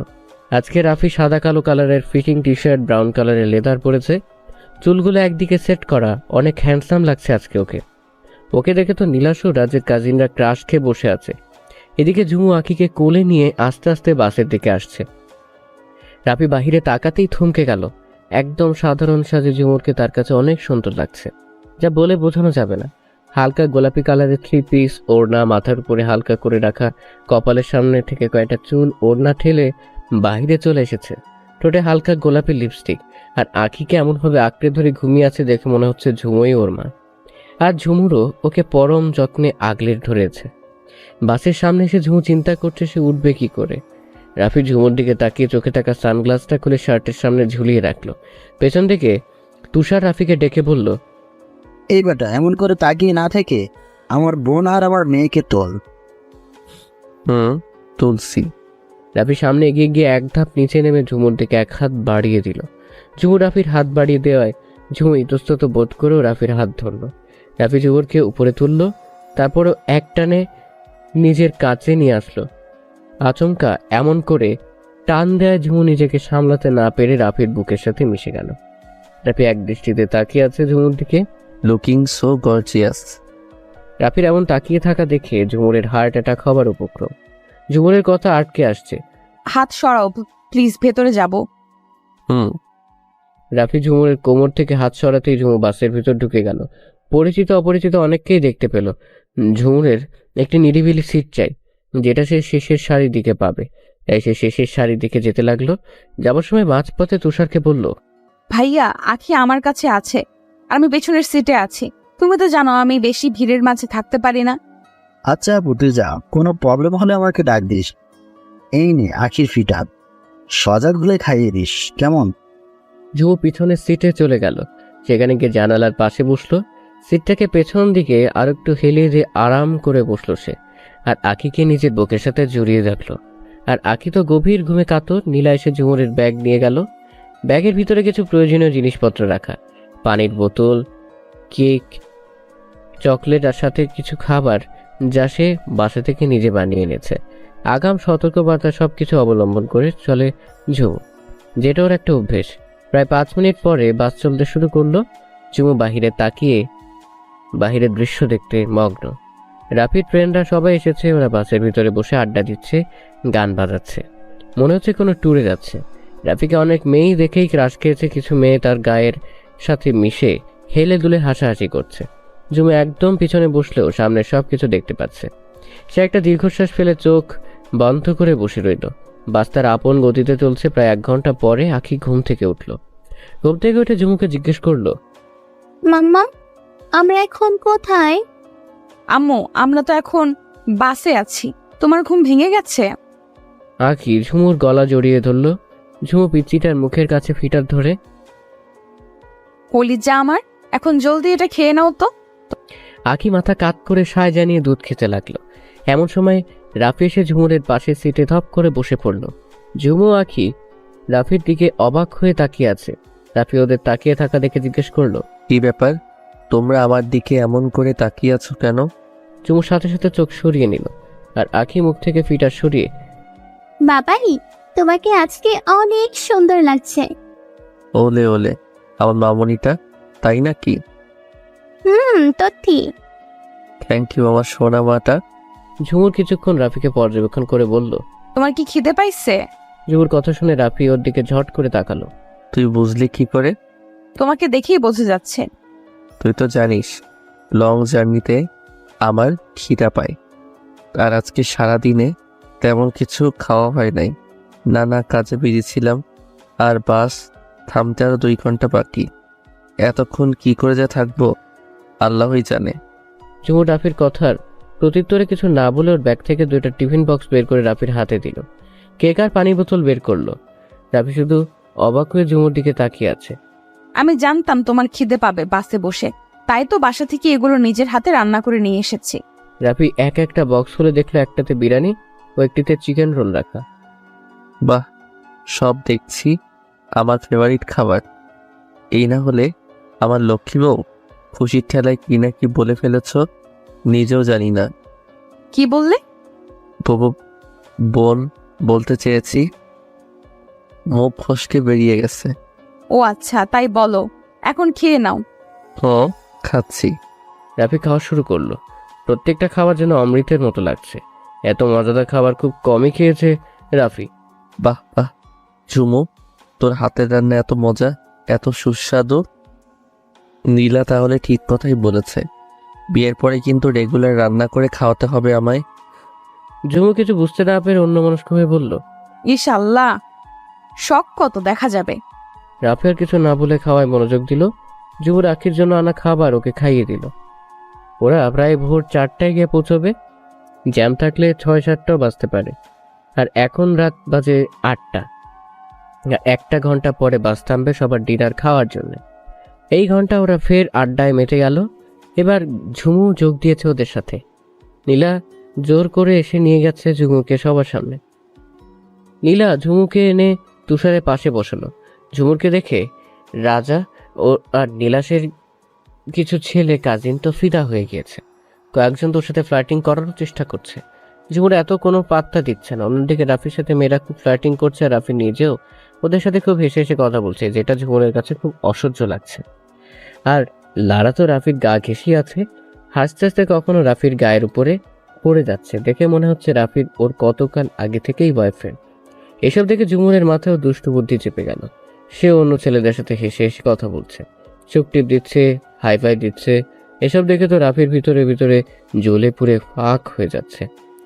আজকে রাফি সাদা কালো কালারের ফিটিং টি শার্ট, ব্রাউন কালারের লেদার পরেছে। চুলগুলো একদিকে সেট করা, অনেক হ্যান্ডসাম লাগছে আজকে ওকে। ওকে দেখে তো নীলাস ও রাজের কাজিনরা ক্রাশ খেয়ে বসে আছে। এদিকে ঝুমু আখিকে কোলে নিয়ে আস্তে আস্তে বাসের দিকে আসছে। রাফি বাহিরে তাকাতেই থমকে গেল। একদম সাধারণ সাজে ঝুমুরকে তার কাছে অনেক সুন্দর লাগছে, যা বলে বোঝানো যাবে না। হালকা গোলাপি কালারের 3 পিস ওড়না, মাথার উপরে হালকা করে রাখা, কপালের সামনে থেকে কয়েকটা চুল ওড়না ঠেলে বাহিরে চলে এসেছে। ঠোঁটে হালকা গোলাপি লিপস্টিক, আর আঁখিকে এমনভাবে আঁকড়ে ধরে ঘুমিয়ে আছে দেখে মনে হচ্ছে ঝুমোই ওর মা। আর ঝুমুরও ওকে পরম যত্নে আগলে ধরেছে। বাসের সামনে এসে ঝুমু চিন্তা করছে সে উঠবে কি করে। রাফি ঝুমুর দিকে তাকিয়ে চোখে থাকা সানগ্লাসটা খুলে শার্টের সামনে ঝুলিয়ে রাখলো। পেছন থেকে তুষার রাফিকে ডেকে বলল, এই বেটা, এমন করে তাকিয়ে না থেকে আমার বোন আর আমার মেয়েকে তোল। তুলসী। রাফি সামনে এগিয়ে গিয়ে এক ধাপ নিচে নেমে ঝুমুর দিকে এক হাত বাড়িয়ে দিল। ঝুমুর রাফির হাত বাড়িয়ে দেওয়ায় ঝুমু ইতস্তত বোধ করেও রাফির হাত ধরল। রাফি ঝুমুরকে উপরে তুলল, তারপরও এক টানে নিজের কাছে নিয়ে আসলো। আচমকা এমন করে টান দেয় ঝুমু নিজেকে সামলাতে না পেরে রাফির বুকের সাথে মিশে গেল। রাফি এক দৃষ্টিতে তাকিয়ে আছে ঝুমুর দিকে। Looking so gorgeous. রাফির এমন তাকিয়ে থাকা দেখে ঝুমুরের হার্ট অ্যাটাক হবার উপক্রম। ঝুমুরের কথা আটকে আসছে। হাত সরাও প্লিজ, ভেতরে যাব। রাফি ঝুমুরের কোমর থেকে হাত সরাতেই ঝুমু বাসের ভিতর ঢুকে গেল। পরিচিত অপরিচিত অনেককেই দেখতে পেল। ঝুমুরের একটি নিরিবিলি সিট চাই, যেটা সে শেষের সারির দিকে পাবে। তাই সে শেষের সারির দিকে যেতে লাগলো। যাবার সময় মাঝপথে তুষারকে বলল, ভাইয়া, আঁখি আমার কাছে আছে আর আমি পেছনের সিটে আছি। তুমি তো জানো আমি বেশি ভিড়ের মাঝে থাকতে পারি না। আচ্ছা বুঝতে যা, কোনো প্রবলেম হলে আমাকে ডাক দিস। এই নে আখির ফিটা, সজাগ হলে খাইয়ে দিস, কেমন? ঝুমু পিছনের সিটে চলে গেল। সেখানে গিয়ে জানালার পাশে বসলো। সিটটাকে পেছন দিকে আর একটু হেলিয়ে দিয়ে আরাম করে বসলো সে, আর আঁখিকে নিজের বুকের সাথে জড়িয়ে রাখলো। আর আঁখি তো গভীর ঘুমে কাতর। নীলা এসে ঝুমুরের ব্যাগ নিয়ে গেল। ব্যাগের ভিতরে কিছু প্রয়োজনীয় জিনিসপত্র রাখা, পানির বোতল, কেক, চকলেট আর সাথে কিছু খাবার, যা সে বাসা থেকে নিজে বানিয়ে এনেছে। আগাম সতর্কবার্তা সবকিছু অবলম্বন করে চলে ঝুমু, যেটা ওর একটা অভ্যেস। প্রায় 5 মিনিট পরে বাস চলতে শুরু করলো। ঝুমু বাহিরে তাকিয়ে বাহিরের দৃশ্য দেখতে মগ্ন। রাফির ফ্রেন্ডরা সবাই এসেছে। ওরা বাসের ভিতরে বসে আড্ডা দিচ্ছে, গান বাজাচ্ছে, মনে হচ্ছে কোনো ট্যুরে যাচ্ছে। রাফিকে অনেক মেয়েই দেখেই ক্রাশ খেয়েছে। কিছু মেয়ে তার গায়ের সাথে মিশে হেলে দুলে হাসাহাসি করছে। ঝুমু একদম পিছনে বসলেও সামনে সব কিছু দেখতে পাচ্ছে। সে একটা দীর্ঘশ্বাস ফেলে চোখ বন্ধ করে বসে রইল। বাস তার আপন গতিতে চলছে। প্রায় 1 ঘন্টা পরে আঁখি ঘুম থেকে উঠল। ঘুম থেকে উঠে ঝুমুকে জিজ্ঞেস করলো, মাম্মা, আমরা এখন কোথায়? আম্মু, আমরা তো এখন বাসে আছি। তোমার ঘুম ভেঙে গেছে? আঁখি ঝুমুর গলা জড়িয়ে ধরল। ঝুমু পিচ্চিটার মুখের কাছে ফিটার ধরে, কলিজা আমার, এখন জলদি এটা খেয়ে নাও তো। আঁখি মাথা কাত করে সায় জানিয়ে দুধ খেতে লাগলো। এমন সময় রাফি এসে ঝুমুরের পাশের সিটে ধপ করে বসে পড়ল। ঝুমু আঁখি রাফির দিকে অবাক হয়ে তাকিয়ে আছে। রাফি ওদের তাকিয়ে থাকা দেখে জিজ্ঞেস করলো, কি ব্যাপার, তোমরা আমার দিকে এমন করে তাকিয়ে আছো কেন? ঝুমুর সাথে সাথে চোখ সরিয়ে নিল, আর আঁখি মুখ থেকে ফিটার সরিয়ে, বাবাই, তোমাকে আজকে অনেক সুন্দর লাগছে। ওলে ওলে, আমার মামনিটা, তাই নাকি? তথ্যি। থ্যাংক ইউ আমার সোনা মাটা। ঝুমুর কিছুক্ষণ রাফিকে পর্যবেক্ষণ করে বলল, তোমার কি খিদে পাইছে? ঝুমুর কথা শুনে রাফি ওর দিকে ঝট করে তাকালো। তুই বুঝলি কি করে? তোমাকে দেখেই বোঝা যাচ্ছে। তুই তো জানিস লং জার্নিতে আমার খিদা পায়, আর আজকে সারাদিনে তেমন কিছু খাওয়া হয় নাই। নানা কাজে বেরিয়েছিলাম, আর বাস থামতে আরো 2 ঘন্টা বাকি। এতক্ষণ কি করে যা থাকবো আল্লাহই জানে। ঝুমুর রাফির কথার প্রত্যুত্তরে কিছু না বলে ওর ব্যাগ থেকে 2টা টিফিন বক্স বের করে রাফির হাতে দিল। কেক আর পানি বোতল বের করলো। রাফি শুধু অবাক হয়ে ঝুমুর দিকে তাকিয়ে আছে। আমি জানতাম তোমার খিদে পাবে বাসে বসে, তাই তো বাসা থেকে এগুলো নিজের হাতে রান্না করে নিয়ে এসেছি। রাফি একটা বক্স খুলে দেখলো একটাতে বিরিয়ানি ও একটিতে চিকেন রোল রাখা। বাহ, সব দেখছি আমার ফেভারিট খাবার। এই না হলে আমার লক্ষ্মী বউ খুশির ঠেলায় কি না কি বলে ফেলেছ, নিজেও জানি না। কি বললে? বোন বলতে চেয়েছি, মুখ ফসকে বেরিয়ে গেছে। ও আচ্ছা, তাই বলো। এখন খেয়ে নাও। হ্যাঁ, খাচ্ছি। রাফি খাওয়া শুরু করলো। প্রত্যেকটা খাবার যেন অমৃতের মতো লাগছে। এত মজাদার খাবার খুব কমই খেয়েছে রাফি। বাহ বাহ, ঝুমু তোর হাতের রান্না এত মজা, এত সুস্বাদু। নীলা তাহলে ঠিক কথাই বলেছে, বিয়ের পরে কিন্তু রেগুলার রান্না করে খাওয়াতে হবে আমায়। ঝুমু কিছু বুঝতে না পেরে অন্যমনস্ক হয়ে বলল। ইশাল্লাহ, শখ কত দেখা যাবে। রাফি আর কিছু না বলে খাওয়ায় মনোযোগ দিল। ঝুমুর আখির জন্য আনা খাবার ওকে খাইয়ে দিল। ওরা প্রায় ভোর 4টায় গিয়ে পৌঁছবে। জ্যাম থাকলে 6-7টাও বাজতে পারে। আর এখন রাত বাজে 8টা। 1 ঘন্টা পরে বাস থামবে সবার ডিনার খাওয়ার জন্য। এই ঘন্টা ওরা ফের আড্ডায় মেতে গেল। এবার ঝুমু যোগ দিয়েছে ওদের সাথে। নীলা জোর করে এসে নিয়ে গেছে ঝুমুকে সবার সামনে। নীলা ঝুমুকে এনে তুষারের পাশে বসালো। ঝুমুরকে দেখে রাজা ও আর নীলাসের কিছু ছেলে কাজিন তো ফিদা হয়ে গিয়েছে। কয়েকজন তোর সাথে ফ্লার্টিং করারও চেষ্টা করছে। ঝুমুর এত কোনো পাত্তা দিচ্ছে না। অন্যদিকে রাফির সাথে মেয়েরা খুব ফ্লার্টিং করছে, আর রাফি নিজেও ওদের সাথে খুব হেসে হেসে কথা বলছে, যেটা ঝুমুরের কাছে খুব অসহ্য লাগছে। আর লারা তো রাফির গা ঘেঁষি আছে, হাসতে হাসতে কখনো রাফির গায়ের উপরে পড়ে যাচ্ছে। দেখে মনে হচ্ছে রাফির ওর কতকাল আগে থেকেই বয়ফ্রেন্ড। এসব দেখে ঝুমুরের মাথায়ও দুষ্টু বুদ্ধি চেপে গেল। সে অন্য ছেলেদের সাথে হেসে হেসে কথা বলছে, চোখ টিপ দিচ্ছে, হাইফাই দিচ্ছে। এসব দেখে তো রাফির ভিতরে ভিতরে জ্বলে পুড়ে ফাঁক হয়ে যাচ্ছে।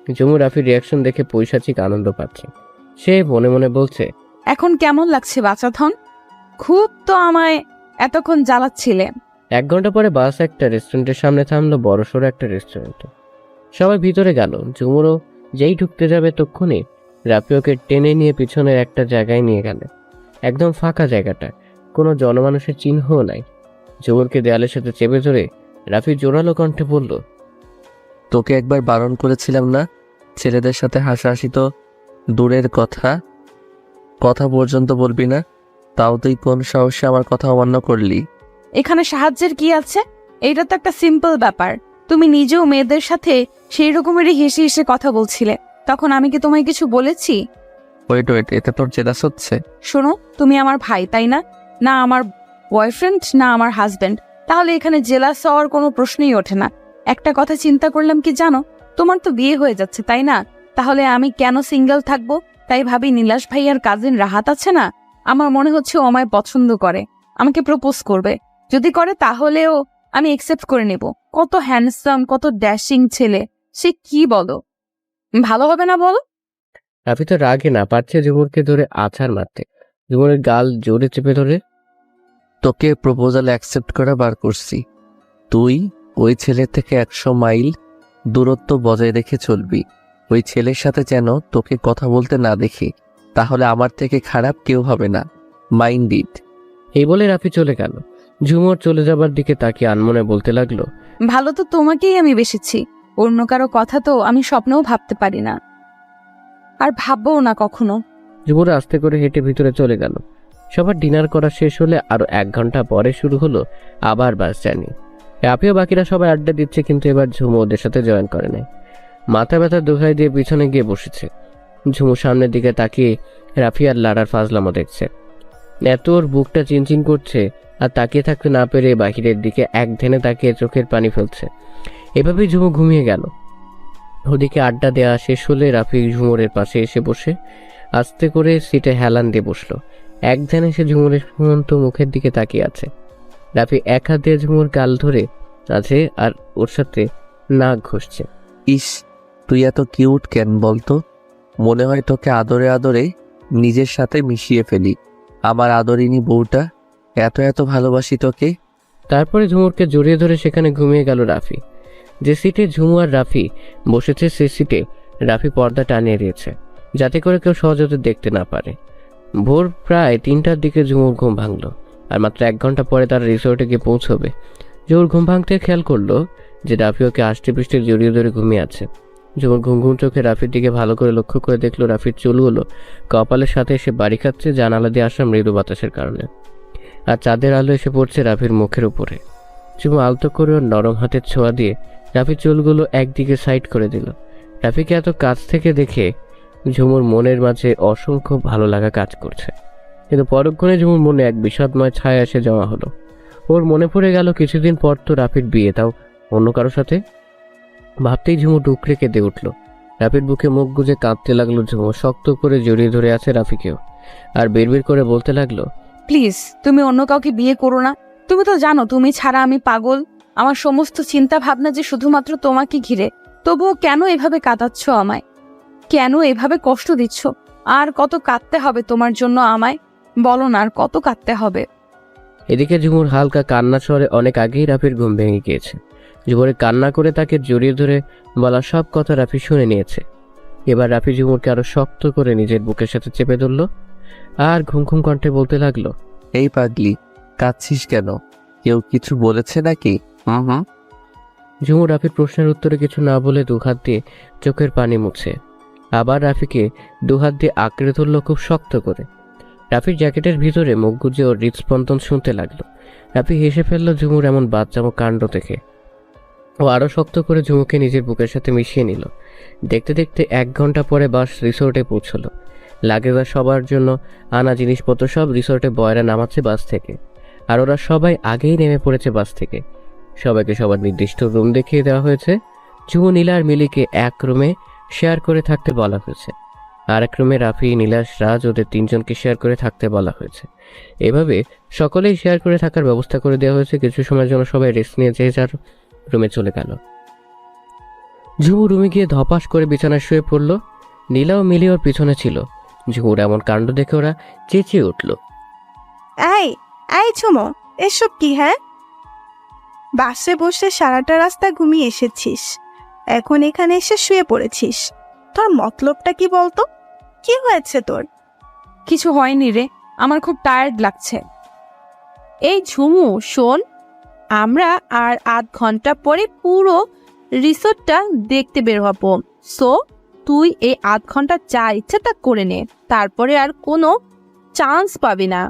ঝুমু রাফির রিয়াকশন দেখে পৈশাচিক আনন্দ পাচ্ছে। সে মনে মনে বলছে, এখন কেমন লাগছে বাচাধন? খুব তো আমায় এতক্ষণ জ্বালাচ্ছিলে। 1 ঘন্টা পরে বাস একটা রেস্টুরেন্টের সামনে থামলো, বড়সড় একটা রেস্টুরেন্টে। সবাই ভিতরে গেল। ঝুমুরও যেই ঢুকতে যাবে তক্ষুনি রাফি ওকে টেনে নিয়ে পিছনের একটা জায়গায় নিয়ে গেল। একদম ফাঁকা জায়গাটা, কোনো জনমানুষের চিহ্নও নাই। ঝুমুরকে দেয়ালের সাথে চেপে ধরে রাফি জোরালো কণ্ঠে বলল, তোকে একবার বারণ করেছিলাম না, ছেলেদের সাথে হাসাহাসি তো দূরের কথা, কথা পর্যন্ত বলবি না। তাও তুই কোন সাহসে আমার কথা অমান্য করলি? এখানে সাহায্যের কি আছে? এইটা তো একটা সিম্পল ব্যাপার। তুমি নিজেও মেয়েদের সাথে সেই রকমেরই হেসে হেসে কথা বলছিলে, তখন আমি কি তোমায় কিছু বলেছি? ওয়েট, এতে তোর জেদাস হচ্ছে? শোনো, তুমি আমার ভাই, তাই না? না আমার বয়ফ্রেন্ড, না আমার হাজবেন্ড। তাহলে এখানে জেলাস হওয়ার কোনো প্রশ্নই ওঠে না। একটা কথা চিন্তা করলাম কি জানো, তোমার তো বিয়ে হয়ে যাচ্ছে, তাই না? তাহলে আমি কেন সিঙ্গেল থাকবো? তাই ভাবি নীলাশ ভাইয়ার কাজিন রাহাত আছে না, আমার মনে হচ্ছে ও আমায় পছন্দ করে, আমাকে প্রপোজ করবে। যদি করে তাহলেও আমি একসেপ্ট করে নেব। কত হ্যান্ডসাম, কত ড্যাশিং ছেলে সে, কি বলো? ভালো হবে না বলো? রাফি তো রাগে না পারছে ঝুমুরকে ধরে আছাড় মারতে। ঝুমুরের গাল জোরে চেপে ধরে, তোকে প্রপোজাল অ্যাকসেপ্ট করা বার করছি। তুই ওই ছেলের থেকে 100 মাইল দূরত্ব বজায় রেখে চলবি। ওই ছেলের সাথে যেন তোকে কথা বলতে না দেখি, তাহলে আমার থেকে খারাপ কেউ হবে না। Mind it. এই বলে রাফি চলে গেল। ঝুমুর চলে যাবার দিকে তাকিয়ে আনমনে বলতে লাগলো, ভালো তো তোমাকেই আমি বেসেছি, অন্য কারো কথা তো আমি স্বপ্নেও ভাবতে পারি না, আর ভাববও না কখনো। ঝুমুর আস্তে করে হেঁটে ভিতরে চলে গেল। সবার ডিনার করা শেষ হলে আরো 1 ঘন্টা পরে শুরু হলো আবার বাস জার্নি। রাফিও বাকিরা সবাই আড্ডা দিচ্ছে, কিন্তু এবার ঝুমু ওদের সাথে জয়েন করে নাই। মাথা ব্যথা দোহাই দিয়ে পিছনে গিয়ে বসেছে। ঝুমু সামনের দিকে তাকিয়ে রাফি আর লারার ফাজলামো দেখছে। এত ওর বুকটা চিনচিন করছে, আর তাকিয়ে থাকতে না পেরে বাহিরের দিকে এক ধ্যানে তাকিয়ে চোখের পানি ফেলছে। এভাবেই ঝুমু ঘুমিয়ে গেল। ওদিকে আড্ডা দেওয়া শেষ হলে রাফি ঝুমুরের পাশে এসে বসে আস্তে করে সিটে হেলান দিয়ে বসলো। এক ধ্যানে সে ঝুমুরের ঘুমন্ত মুখের দিকে তাকিয়ে আছে। রাফি এক হাত দিয়ে ঝুমুর গাল ধরে আছে আর ওর সাথে নাক ঘষছে। ইস, তুই এত কিউট কেন বলতো? মনে হয় তোকে আদরে আদরে নিজের সাথে মিশিয়ে ফেলি। আমার আদরিনী বউটা, এত এত ভালোবাসি তোকে। তারপরে ঝুমুরকে জড়িয়ে ধরে সেখানে ঘুমিয়ে গেল রাফি। যে সিটে ঝুমু আর রাফি বসেছে সে সিটে রাফি পর্দা টানিয়ে দিয়েছে, যাতে করে কেউ সহজে দেখতে না পারে। ভোর প্রায় 3টার দিকে ঝুমুর ঘুম ভাঙলো, আর মাত্র 1 ঘন্টা পরে তারা রিসোর্টে গিয়ে পৌঁছবে। ঝুমুর ঘুম ভাঙতে খেয়াল করলো যে রাফি ওকে আষ্টে পৃষ্ঠে জড়িয়ে ধরে ঘুমিয়ে আছে। ঝুমুর ঘুম ঘুম চোখে রাফির দিকে ভালো করে লক্ষ্য করে দেখলো রাফির চুলগুলো কপালের সাথে এসে বাড়ি খাচ্ছে জানালা দিয়ে আসা মৃদু বাতাসের কারণে, আর চাঁদের আলো এসে পড়ছে রাফির মুখের উপরে। ঝুমু আলতো করে ওর নরম হাতের ছোঁয়া দিয়ে রাফির চুলগুলো একদিকে সাইড করে দিল। রাফিকে এত কাছ থেকে দেখে ঝুমুর মনের মাঝে অসংখ্য ভালো লাগা কাজ করছে, কিন্তু পরক্ষণে ঝুমুর মনে এক বিষাদময় ছায়া এসে জমা হলো। ওর মনে পড়ে গেল কিছুদিন পর তো রাফির বিয়ে, তাও অন্য কারোর সাথে। ভাবতেই ঝুমু ডুকরে কেঁদে উঠল। রাফির বুকে মুখ গুজে কাঁদতে লাগলো। ঝুমু শক্ত করে জড়িয়ে ধরে আছে রাফিকেও। আর বিড়বিড় করে বলতে লাগলো, প্লিজ তুমি অন্য কাউকে বিয়ে করো না। তুমি তো জানো তুমি ছাড়া আমি পাগল। আমার সমস্ত চিন্তা ভাবনা যে শুধুমাত্র তোমাকে ঘিরে। তবুও কেন এভাবে কাঁদাচ্ছ আমায়? কেন এভাবে কষ্ট দিচ্ছ? আর কত কাঁদতে হবে তোমার জন্য আমায়? বলো না আর কত কাঁদতে হবে? এদিকে ঝুমুর হালকা কান্না স্বরে অনেক আগেই রাফির ঘুম ভেঙে গিয়েছে। ঝুমুরে কান্না করে তাকে জড়িয়ে ধরে বলা সব কথা রাফি শুনে নিয়েছে। এবার রাফি ঝুমুরকে আরো শক্ত করে নিজের বুকের সাথে চেপে ধরল আর ঘুম ঘুম কণ্ঠে বলতে লাগলো, এই পাগলি, কাঁদছিস কেন? কেউ কিছু বলেছে নাকি? হুম। ঝুমুর রাফির প্রশ্নের উত্তরে কিছু না বলে দুহাত দিয়ে চোখের পানি মুছে আবার রাফিকে দুহাত দিয়ে আঁকড়ে ধরল খুব শক্ত করে। রাফির জ্যাকেটের ভিতরে মুখ গুজে ওর হৃদস্পন্দন শুনতে লাগলো। রাফি হেসে ফেলল ঝুমুর এমন বাচ্চামো কাণ্ড দেখে। ও আরো শক্ত করে ঝুমুকে নিজের বুকের সাথে মিশিয়ে নিল। দেখতে দেখতে 1 ঘন্টা পরে বাস রিসোর্টে পৌঁছলো। লাগেজ আর সবার জন্য আনা জিনিসপত্র সব রিসোর্টে বয়রা নামাচ্ছে বাস থেকে। আর ওরা সবাই আগেই নেমে পড়েছে বাস থেকে। সবাইকে সবার নির্দিষ্ট রুম দেখিয়ে দেওয়া হয়েছে। ঝুমু, নীলা আর মিলিকে এক রুমে শেয়ার করে থাকতে বলা হয়েছে। আর এক রুমে রাফি, নীলাশ, রাজ ওদের 3 জনকে শেয়ার করে থাকতে বলা হয়েছে। এভাবে সকলেই শেয়ার করে থাকার ব্যবস্থা করে দেওয়া হয়েছে। কিছু সময়ের জন্য সবাই রেস্ট নিয়ে যে যার রুমে চলে গেল। ঝুমু রুমে গিয়ে ধপাস করে বিছানায় শুয়ে পড়ল। নীলা ও মিলি ওর পিছনে ছিল। ঝুমুর এমন কাণ্ড দেখে ওরা চেঁচিয়ে উঠল, এই এই ঝুমু, এসব কি? হ্যাঁ, বাসে বসে সারাটা রাস্তা ঘুমিয়ে এসেছিস, এখন এখানে এসে শুয়ে পড়েছিস। তোর মতলবটা কি বলতো? কি হয়েছে তোর? কিছু হয়নি রে, আমার খুব টায়ার্ড লাগছে। এই ঝুমু শোন, আমরা আর 8 ঘন্টা পরে পুরো রিসোর্টটা দেখতে বের হব। সো তুই এই 8 ঘন্টা যা ইচ্ছে তা করে নে, তারপরে আর কোনো চান্স পাবি না।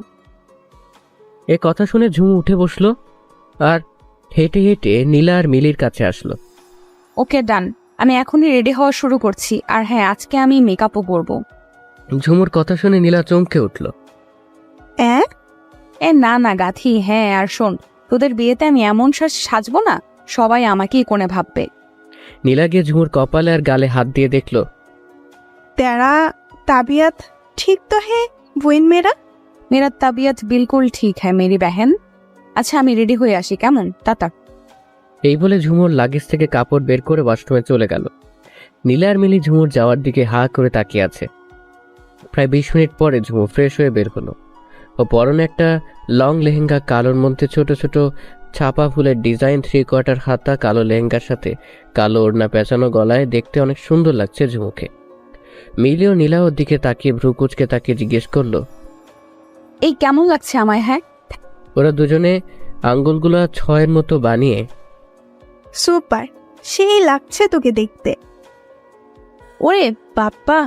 এ কথা শুনে ঝুমু উঠে বসলো আর হেঁটে হেঁটে নীলা আর মিলির কাছে আসলো। ওকে ডান, আমি এখনই রেডি হওয়া শুরু করছি। আর হ্যাঁ, আজকে আমি মেকআপও করবো। ঝুমুর কথা শুনে নীলা চমকে উঠল। এ না না গাথি, হ্যাঁ। আর শোন, তোদের বিয়েতে আমি এমন সাজবো না, সবাই আমাকেই কোণে ভাববে। নীলা গিয়ে ঝুমুর কপালে আর গালে হাত দিয়ে দেখলো, তেরা তাবিয়াত ঠিক তো হে বইন মেরা তাবিয়াত বিলকুল ঠিক হ্যাঁ মেরি বেহেন। আচ্ছা, আমি রেডি হয়ে আসি, কেমন? টাটা। এই বলে ঝুমুর লাগেজ থেকে কাপড় বের করে ওয়াশরুমে চলে গেল। নীলা আর মিলি ঝুমুর যাওয়ার দিকে হা করে তাকিয়ে আছে। প্রায় 20 মিনিট পরে ঝুমুর ফ্রেশ হয়ে বের হলো। ও পরনে একটা লং লেহেঙ্গা, কালোর মধ্যে ছোট ছোট ছাপা ফুলের ডিজাইন 3/4 হাতা, কালো লেহেঙ্গার সাথে কালো ওড়না পেঁচানো গলায়। দেখতে অনেক সুন্দর লাগছে ঝুমুকে। মিলি ও নীলা ওর দিকে তাকিয়ে ভ্রু কুচকে তাকিয়ে জিজ্ঞেস করলো, এই কেমন লাগছে আমায়? হ্যাঁ। ওরা দুজনে আঙ্গুলগুলো 6-এর মতো বানিয়ে, সুপার, সেই লাগছে তোকে দেখতে। ওরে বাপ্পা,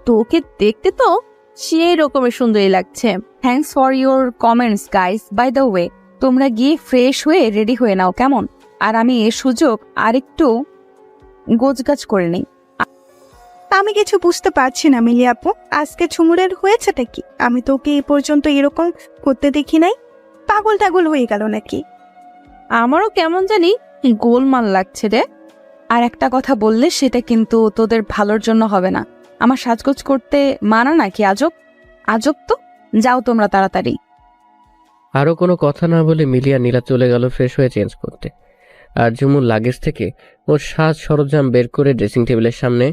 তোকে দেখতে তো সেই রকমের সুন্দরই লাগছে। Thanks for your comments guys. By the way, তোমরা গিয়ে ফ্রেশ হয়ে রেডি হয়ে নাও, কেমন? আর আমি এর সুযোগ আরেকটু গোছগাছ করে নিই। আমি কিছু বুঝতে পারছি না মিলি আপু, আজকে ঝুমুরের হয়েছেটা কি? আমি তোকে এ পর্যন্ত এরকম করতে দেখি নাই। পাগল টাগল হয়ে গেল নাকি? আমারও কেমন জানি গোলমাল লাগছে রে। আর একটা কথা বললে সেটা কিন্তু তোদের ভালোর জন্য হবে না। আমার সাজগোজ করতে মানা নাকি? আজব আজব তো। যাও তোমরা তাড়াতাড়ি। আরও কোনো কথা না বলে মিলি আর নীলা চলে গেল ফ্রেশ হয়ে চেঞ্জ করতে। আর ঝুমুর লাগেজ থেকে ওর সাজ সরঞ্জাম বের করে ড্রেসিং টেবিলের সামনে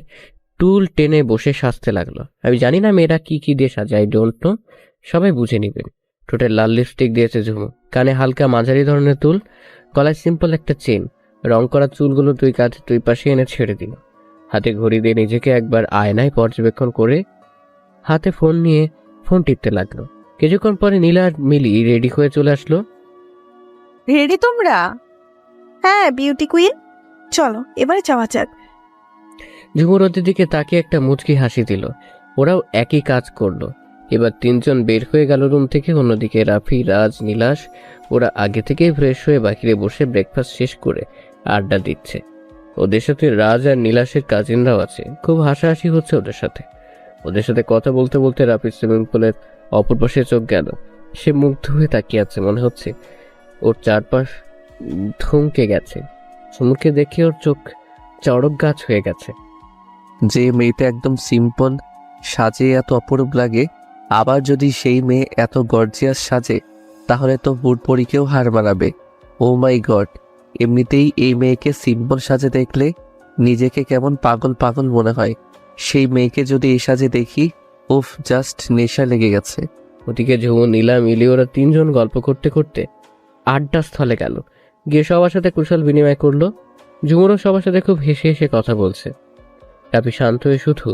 টুল টেনে বসে সাজতে লাগলো। আমি জানি না মেয়েরা কি কি দিয়ে সাজে, আই ডোন্ট নো, সবাই বুঝে নিবেন। ঠোঁটে লাল লিপস্টিক দিয়েছে ঝুমু, কানে হালকা মাঝারি ধরনের দুল, গলায় সিম্পল একটা চেন। রং করা চুলগুলো 2 কাঁধে 2 পাশে এনে ছেড়ে দিল। হাতে ঘড়ি দিয়ে নিজেকে একবার আয়নায় পর্যবেক্ষণ করে হাতে ফোন নিয়ে ফোন টিপতে লাগলো। কিছুক্ষণ পরে নীলা আর মিলি রেডি হয়ে চলে আসলো। রেডি তোমরা? হ্যাঁ বিউটি কুইন, চলো এবার যাওয়া যাক। ঝুমুর ওদের দিকে তাকিয়ে একটা মুচকি হাসি দিল। ওরাও একই কাজ করলো। এবার 3 জন বের হয়ে গেল রুম থেকে। অন্যদিকে রাফি, রাজ, নীলাশ ওরা আগে থেকেই ফ্রেশ হয়ে বাহিরে বসে ব্রেকফাস্ট শেষ করে আড্ডা দিচ্ছে। ওদের সাথে রাজ আর নীলাশের কাজিনরাও আছে। খুব হাসাহাসি হচ্ছে ওদের সাথে। ওদের সাথে কথা বলতে বলতে রাফি সুইমিং পুলের অপর পাশে চোখ গেল। সে মুগ্ধ হয়ে তাকিয়ে আছে, মনে হচ্ছে ওর চারপাশ থমকে গেছে। ঝুমুরকে দেখে ওর চোখ চড়ক গাছ হয়ে গেছে। যে মেয়েটা একদম সিম্পল সাজে এত অপরূপ লাগে, আবার যদি সেই মেয়ে এত গর্জিয়াস সাজে তাহলে তো হুড়পড়িকেও হার মানাবে। ও মাই গড, এমনিতেই এই মেয়েকে সিম্পল সাজে দেখলে নিজেকে কেমন পাগল পাগল মনে হয়, সেই মেয়েকে যদি এই সাজে দেখি, উফ, জাস্ট নেশা লেগে গেছে। ওদিকে ঝুমু, নীলা, মিলি ওরা তিনজন গল্প করতে করতে আড্ডা স্থলে গেল। গিয়ে সবার সাথে কুশল বিনিময় করলো। ঝুমুরও সবার সাথে খুব হেসে হেসে কথা বলছে। রাফি শান্ত হয়ে শুধু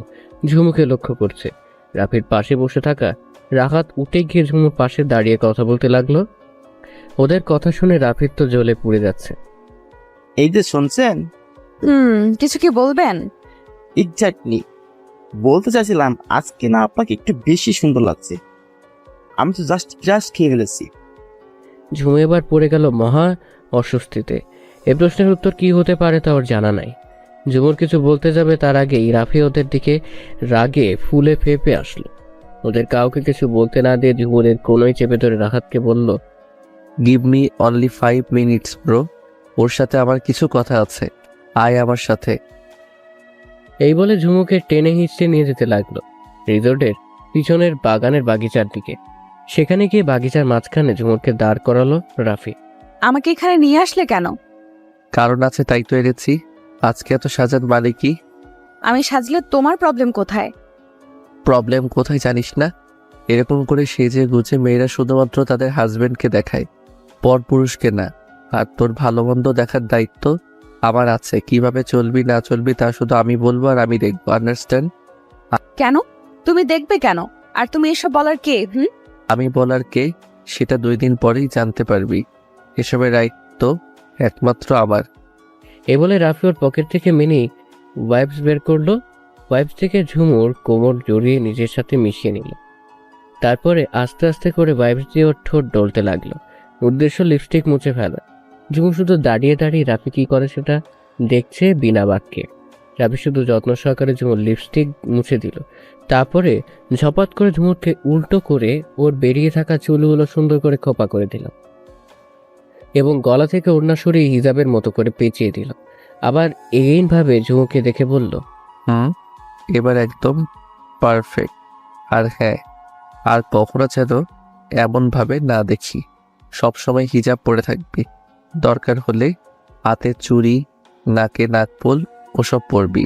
ঝুমুকে লক্ষ্য করছে। রাফির পাশে বসে থাকা রাহাত উঠে গিয়ে ঝুমুর পাশে দাঁড়িয়ে কথা বলতে লাগলো। ওদের কথা শুনে রাফির তো জ্বলে পুড়ে যাচ্ছে। এই যে শুনছেন? কিছু কি বলবেন? এক্স্যাক্টলি বলতে চাইছিলাম, আজকে না আপনাকে একটু বেশি সুন্দর লাগছে। আমি তো জাস্ট ক্রাশ খেয়ে ফেলেছি। ঝুমু এবার পড়ে গেল মহা অস্বস্তিতে। এ প্রশ্নের উত্তর কি হতে পারে তা ওর জানা নাই। ঝুমুর কিছু বলতে যাবে তার আগেই রাফি ওদের দিকে রাগে ফুলে ফেঁপে আসলো। ওদের কাউকে কিছু বলতে না দিয়ে ঝুমুরের কোনোই চেপে ধরে রাহাতকে বলল, give me only 5 minutes bro, ওর সাথে আমার কিছু কথা আছে, আয় আমার সাথে। এই বলে ঝুমুকে টেনে হিঁচড়ে নিয়ে যেতে লাগলো রিসোর্টের পিছনের বাগানের বাগিচার দিকে। সেখানে গিয়ে বাগিচার মাঝখানে ঝুমুরকে দাঁড় করালো রাফি। আমাকে এখানে নিয়ে আসলে কেন? কারণ আছে, তাই তো এনেছি। আজকে এত সাজান মানে কি? আমি সাজলে তোমার প্রবলেম কোথায়? প্রবলেম কোথায় জানিস না? এরকম করে সেজে গুজে মেয়েরা শুধুমাত্র তাদের হাজবেন্ডকে দেখায়, পর পুরুষকে না। আর তোর ভালো মন্দ দেখার দায়িত্ব আমার আছে। কিভাবে চলবি না চলবি তা শুধু আমি বলবো আর আমি দেখবো, আন্ডারস্ট্যান্ড? কেন? তুমি দেখবে কেন? আর তুমি এসব বলার কে? আমি বলার কে সেটা 2 দিন পরেই জানতে পারবি। এসবের দায়িত্ব একমাত্র আমার। এ বলে রাফি ওর পকেট থেকে মিনি ওয়াইপস বের করলো। ওয়াইপস থেকে ঝুমুর কোমর জড়িয়ে নিজের সাথে মিশিয়ে নিল। তারপরে আস্তে আস্তে করে ওয়াইপস দিয়ে ওর ঠোঁট ডলতে লাগলো। উদ্দেশ্য লিপস্টিক মুছে ফেলা। ঝুমু শুধু দাঁড়িয়ে দাঁড়িয়ে রাফি কি করে সেটা দেখছে বিনা বাক্যে। রাফি শুধু যত্ন সহকারে ঝুমুর লিপস্টিক মুছে দিল। তারপরে ঝপাত করে ঝুমুরকে উল্টো করে ওর বেরিয়ে থাকা চুলগুলো সুন্দর করে খোপা করে দিল এবং গলা থেকে ওড়না সরিয়ে হিজাবের মতো করে পেঁচিয়ে দিল। আবার এইভাবে ঝুমুকে দেখে বলল, এবার একদম পারফেক্ট। আর হ্যাঁ, আর কখনো যেন এমনভাবে না দেখি। সবসময় হিজাব পরে থাকবি, দরকার হলে হাতে চুড়ি, নাকে নাকফুল ওসব পরবি।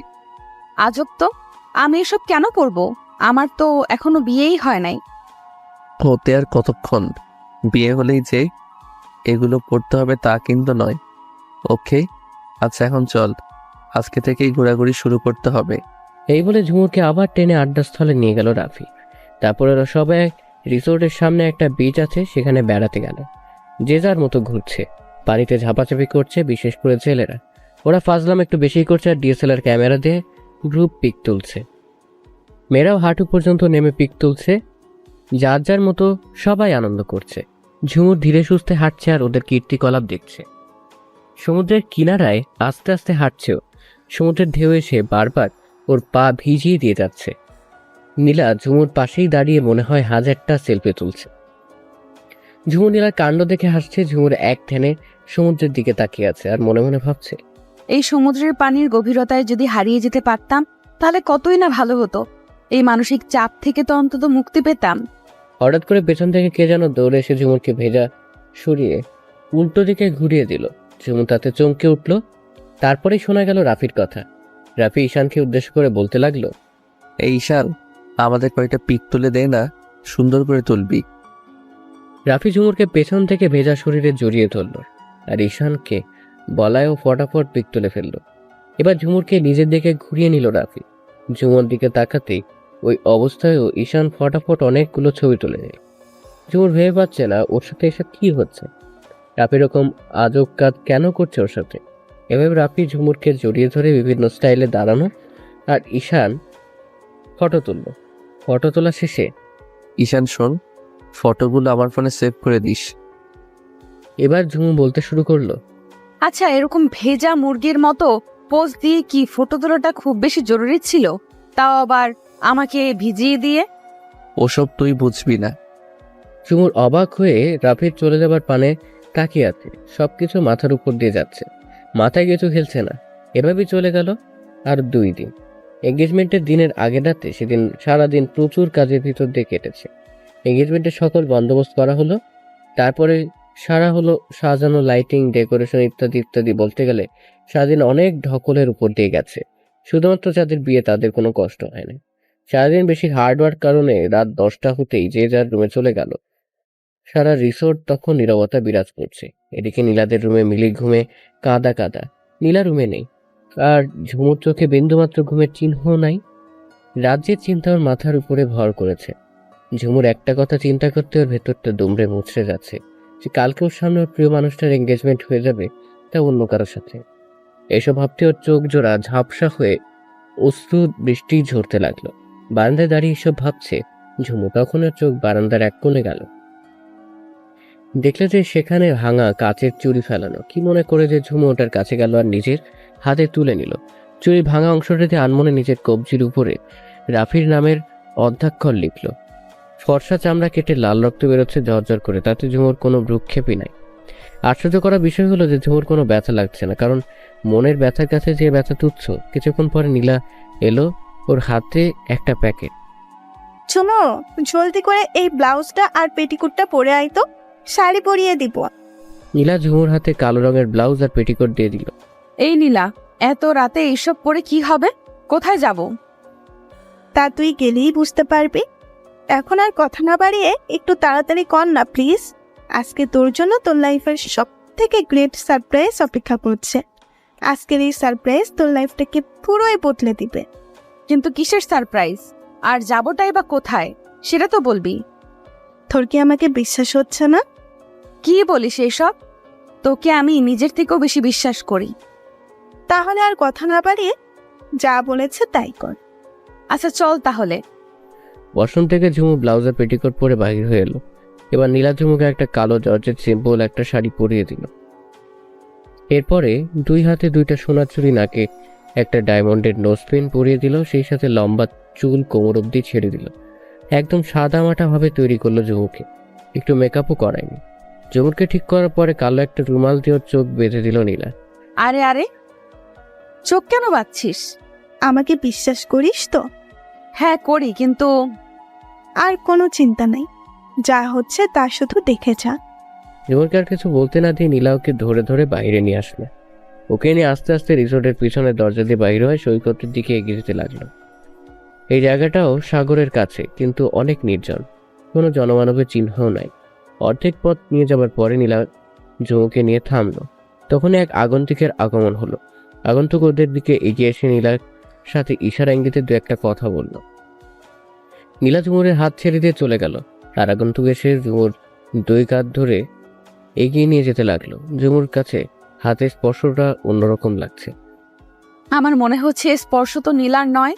আজব তো, আমি এসব কেন করবো? আমার তো এখনো বিয়েই হয় নাই। হতে আর কতক্ষণ? বিয়ে হলেই যে এগুলো পড়তে হবে তা কিন্তু নয়। ওকে, আচ্ছা এখন চল, আজকে থেকেই ঘোরাঘুরি শুরু করতে হবে। এই বলে ঝুমুরকে আবার টেনে আড্ডাস্থলে নিয়ে গেল রাফি। তারপরে ওরা সবাই রিসোর্টের সামনে একটা বিচ আছে সেখানে বেড়াতে গেল। যে যার মতো ঘুরছে, পানিতে ঝাপাঝাপি করছে, বিশেষ করে ছেলেরা। ওরা ফাজলাম একটু বেশি করছে আর ডিএসএলআর ক্যামেরা দিয়ে গ্রুপ পিক তুলছে। মেয়েরাও হাঁটু পর্যন্ত নেমে পিক তুলছে। যার যার মতো সবাই আনন্দ করছে। ঝুমুর ধীরে সুস্থে হাঁটছে আর ওদের কীর্তিকলাপ দেখছে। সমুদ্রের কিনারায় আস্তে আস্তে হাঁটছেও। সমুদ্রের ঢেউ এসে বারবার ওর পা ভিজিয়ে দিয়ে যাচ্ছে। নীলা ঝুমুর পাশেই দাঁড়িয়ে মনে হয় হাজারটা সেলফি তুলছে। ঝুমুর নীলার কাণ্ড দেখে হাসছে। ঝুমুর এক ধ্যানে সমুদ্রের দিকে তাকিয়ে আছে আর মনে মনে ভাবছে, এই সমুদ্রের পানির গভীরতায় যদি হারিয়ে যেতে পারতাম তাহলে কতই না ভালো হতো। এই মানসিক চাপ থেকে তো অন্তত মুক্তি পেতাম। হঠাৎ করে পেছন থেকে কে যেন দৌড়ে এসে ঝুমুরকে ভেজা সরিয়ে উল্টো দিকে ঘুরিয়ে দিল। ঝুমুর তাতে চমকে উঠল। তারপরেই শোনা গেল রাফির কথা। রাফি ঈশানকে উদ্দেশ্য করে বলতে লাগলো, এই ঈশান, আমাদের কয়েকটা পিক তুলে দে না, সুন্দর করে তুলবি। রাফি ঝুমুরকে পেছন থেকে ভেজা শরীরে জড়িয়ে ধরল আর ঈশানকে বলায়ও ফটাফট পিক তুলে ফেলল। এবার ঝুমুরকে নিজের দিকে ঘুরিয়ে নিল রাফি। ঝুমুর দিকে তাকাতেই ওই অবস্থায়ও ঈশান ফটাফট অনেকগুলো ছবি তুলে নিল। ঝুমুর ভেবে পাচ্ছে না ওর সাথে এসব কি হচ্ছে। রাফি এরকম আজব কাজ কেন করছে ওর সাথে। এভাবে রাফি ঝুমুরকে জড়িয়ে ধরে বিভিন্ন স্টাইলে দাঁড়ানো আর ঈশান ফটো তুলল। ফটো তোলা শেষে, ঈশান শোন, ফটোগুলো আমার ফোনে সেভ করে দিস। এবার ঝুমু বলতে শুরু করলো, আচ্ছা, এরকম ভেজা মুরগির মতো পোজ দিয়ে কি ফটো তোলাটা খুব বেশি জরুরি ছিল? তাও আবার আমাকে ভিজিয়ে দিয়ে। ওসব তুই বুঝবি না। ঝুমুর অবাক হয়ে রাফির চলে যাবার পানে তাকিয়ে আছে। সবকিছু মাথার উপর দিয়ে যাচ্ছে, মাথায় কিছু খেলছে না। এভাবেই চলে গেল আর 2 দিন। এঙ্গেজমেন্টের দিনের আগের রাতে সেদিন সারাদিন প্রচুর কাজের ভিতর দিয়ে কেটেছে। এঙ্গেজমেন্টের সকল বন্দোবস্ত করা হলো। তারপরে সারা হলো সাজানো, লাইটিং, ডেকোরেশন ইত্যাদি ইত্যাদি। বলতে গেলে সারাদিন অনেক ঢকলের উপর দিয়ে গেছে। শুধুমাত্র যাদের বিয়ে তাদের কোনো কষ্ট হয়নি। সারাদিন বেশি হার্ডওয়ার্ক কারণে রাত 10টা হতেই যে যার রুমে চলে গেল। সারা রিসোর্ট তখন নীরবতা বিরাজ করছে। এদিকে নীলাদের রুমে মিলি ঘুমে কাদা কাদা। নীলা রুমে নেই, আর ঝুমুর চোখে বিন্দুমাত্র ঘুমের চিহ্ন নাই। রাজ্যের চিন্তা ওর মাথার উপরে ভর করেছে। ঝুমুর একটা কথা চিন্তা করতে ওর ভেতরটা দুমড়ে মুচড়ে যাচ্ছে, যে কালকে ওর সামনে ওর প্রিয় মানুষটার এঙ্গেজমেন্ট হয়ে যাবে, তা অন্য কারোর সাথে। এসব ভাবতে ওর চোখ জোড়া ঝাপসা হয়ে অশ্রু বৃষ্টি ঝরতে লাগলো। বারান্দায় দাঁড়িয়ে এসব ভাবছে ঝুমু। তখন ওর চোখ বারান্দার এক কোণে গেল। দেখলে যে সেখানে ভাঙা কাচের চুড়ি ফেলানো। কি মনে করে যে ঝুমু ওটার কাছে গেল আর নিজের হাতে তুলে নিল। চুড়ির ভাঙা অংশটাতে আনমনে নিজের কবজির উপরে রাফির নামের অধ্যাক্ষর লিখল। ফর্সা চামড়া কেটে লাল রক্ত বেরোচ্ছে ঝরঝর করে, তাতে ঝুমুর কোনো ভ্রুক্ষেপই নাই। আশ্চর্য করা বিষয় হলো যে ঝুমুর কোনো ব্যথা লাগছে না, কারণ মনের ব্যথার কাছে যে ব্যথা তুচ্ছ। কিছুক্ষণ পরে নীলা এলো, ওর হাতে একটা প্যাকেট। চুমো, জলদি করে এই ব্লাউজটা আর পেটিকুটটা পরে আয় তো, শাড়ি পরিয়ে দিব। নীলা ঝুমুর হাতে কালো রঙের ব্লাউজ আর পেটিকোট দিয়ে দিল। এই নীলা, এত রাতে এইসব পরে কি হবে? কোথায় যাব? তা তুই গেলেই বুঝতে পারবি। এখন আর কথা না বাড়িয়ে একটু তাড়াতাড়ি কর না প্লিজ। আজকে তোর জন্য তোর লাইফের সব থেকে গ্রেট সারপ্রাইজ অপেক্ষা করছে। আজকের এই সারপ্রাইজ তোর লাইফটাকে পুরোই বদলে দিবে। কিন্তু কিসের সারপ্রাইজ? আর যাবোটাই বা কোথায় সেটা তো বলবি। তোর কি আমাকে বিশ্বাস হচ্ছে না? কি বলিস এসব? তোকে আমি নিজের থেকেও বেশি বিশ্বাস করি। তাহলে আর কথা না বাড়িয়ে যা বলেছে তাই কর। আচ্ছা চল তাহলে। ওয়াশরুম থেকে ঝুমু ব্লাউজের পেটিকোট পরে বাহির হয়ে এলো। এবার নীলা ঝুমুকে একটা কালো জর্জেট সিম্পল একটা শাড়ি পরিয়ে দিল। এরপরে দুই হাতে দুইটা সোনার চুড়ি, নাকে একটা ডায়মন্ডের নোজপিন পরিয়ে দিল। সেই সাথে লম্বা চুল কোমর অব্দি ছেড়ে দিল। একদম সাদা মাটা ভাবে তৈরি করলো ঝুমুকে। একটু মেকআপও করায়নি। ঝুমুরকে ঠিক করার পরে কালো একটা রুমাল দিয়ে ওর চোখ বেঁধে দিল নীলা। আরে আরে, চোখ কেন বাঁধছিস? আমাকে বিশ্বাস করিস তো? হ্যাঁ করি, কিন্তু আর কোনো চিন্তা নাই, যা হচ্ছে তা শুধু দেখে যা। ঝুমুরকে আর কিছু বলতে না দিয়ে নীলা ওকে ধরে ধরে বাইরে নিয়ে আসলো। ওকে নিয়ে আস্তে আস্তে রিসোর্টের পিছনের দরজা দিয়ে বাইরে হয়ে সৈকতের দিকে এগিয়ে যেতে লাগলো। এই জায়গাটাও সাগরের কাছে, কিন্তু অনেক নির্জন, কোনো জনমানবের চিহ্নও নাই। অর্ধেক পথ নিয়ে যাবার পরে নীলা ঝুমুকে নিয়ে থামলো। তখন এক আগন্তুকের আগমন হলো। আগন্তুক ওদের দিকে এগিয়ে এসে নীলার সাথে ইশারা ইঙ্গিতে দু একটা কথা বলল। নীলা ঝুমুরের হাত ছেড়ে দিয়ে চলে গেল। আর আগন্তুক এসে ঝুমুর দুই কাঁধ ধরে এগিয়ে নিয়ে যেতে লাগলো। ঝুমুর কাছে হাতের স্পর্শটা অন্যরকম লাগছে। আমার মনে হচ্ছে স্পর্শ তো নীলার নয়।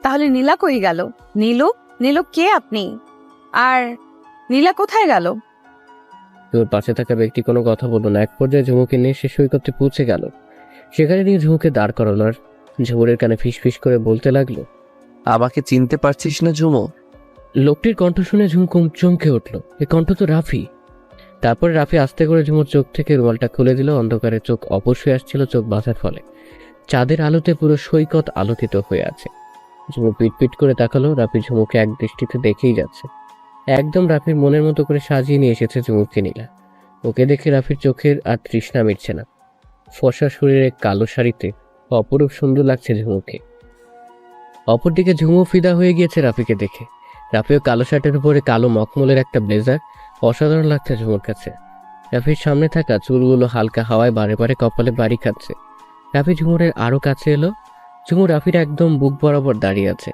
তাহলে নীলা কই গেল? নীলু, নীলু কে আপনি? আর নীলা কোথায় গেল? তোর পাশে থাকা ব্যক্তি কোনো কথা বললো না। এক পর্যায়ে ঝুমুকে নিয়ে সে সৈকতে পৌঁছে গেল। সেখানে নিয়ে ঝুমুকে দাঁড় করালো আর ঝুমুরের কানে ফিস ফিস করে বলতে লাগলো, আমাকে চিনতে পারছিস না ঝুমু? লোকটির কণ্ঠ শুনে ঝুমু চমকে উঠল। এ কণ্ঠ তো রাফি। তারপরে রাফি আস্তে করে ঝুমুর চোখ থেকে রুমালটা খুলে দিল। অন্ধকারে চোখ অবশ্যই আসছিল চোখ বাঁধার ফলে। চাঁদের আলোতে পুরো সৈকত আলোকিত হয়ে আছে। ঝুমু পিটপিট করে তাকালো। রাফি ঝুমুকে এক দৃষ্টিতে দেখেই যাচ্ছে। একদম রাফির মনের মতো করে সাজিয়ে নিয়ে এসেছে ঝুমুরকে নীলা। ওকে দেখে রাফির চোখের আর তৃষ্ণা মিটছে না। ফর্সা শরীরে কালো শাড়িতে অপরূপ সুন্দর লাগছে ঝুমুকে। অপরদিকে ঝুমু ফিদা হয়ে গিয়েছে রাফিকে দেখে। রাফিও কালো শার্টের উপরে কালো মখমলের একটা ব্লেজার। অসাধারণ লাগছে ঝুমুর কাছে। রাফির সামনে থাকা চুলগুলো হালকা হাওয়ায় বারে বারে কপালে বাড়ি খাচ্ছে। রাফি ঝুমুরের আরো কাছে এলো। ঝুমু রাফির একদম বুক বরাবর দাঁড়িয়ে আছে।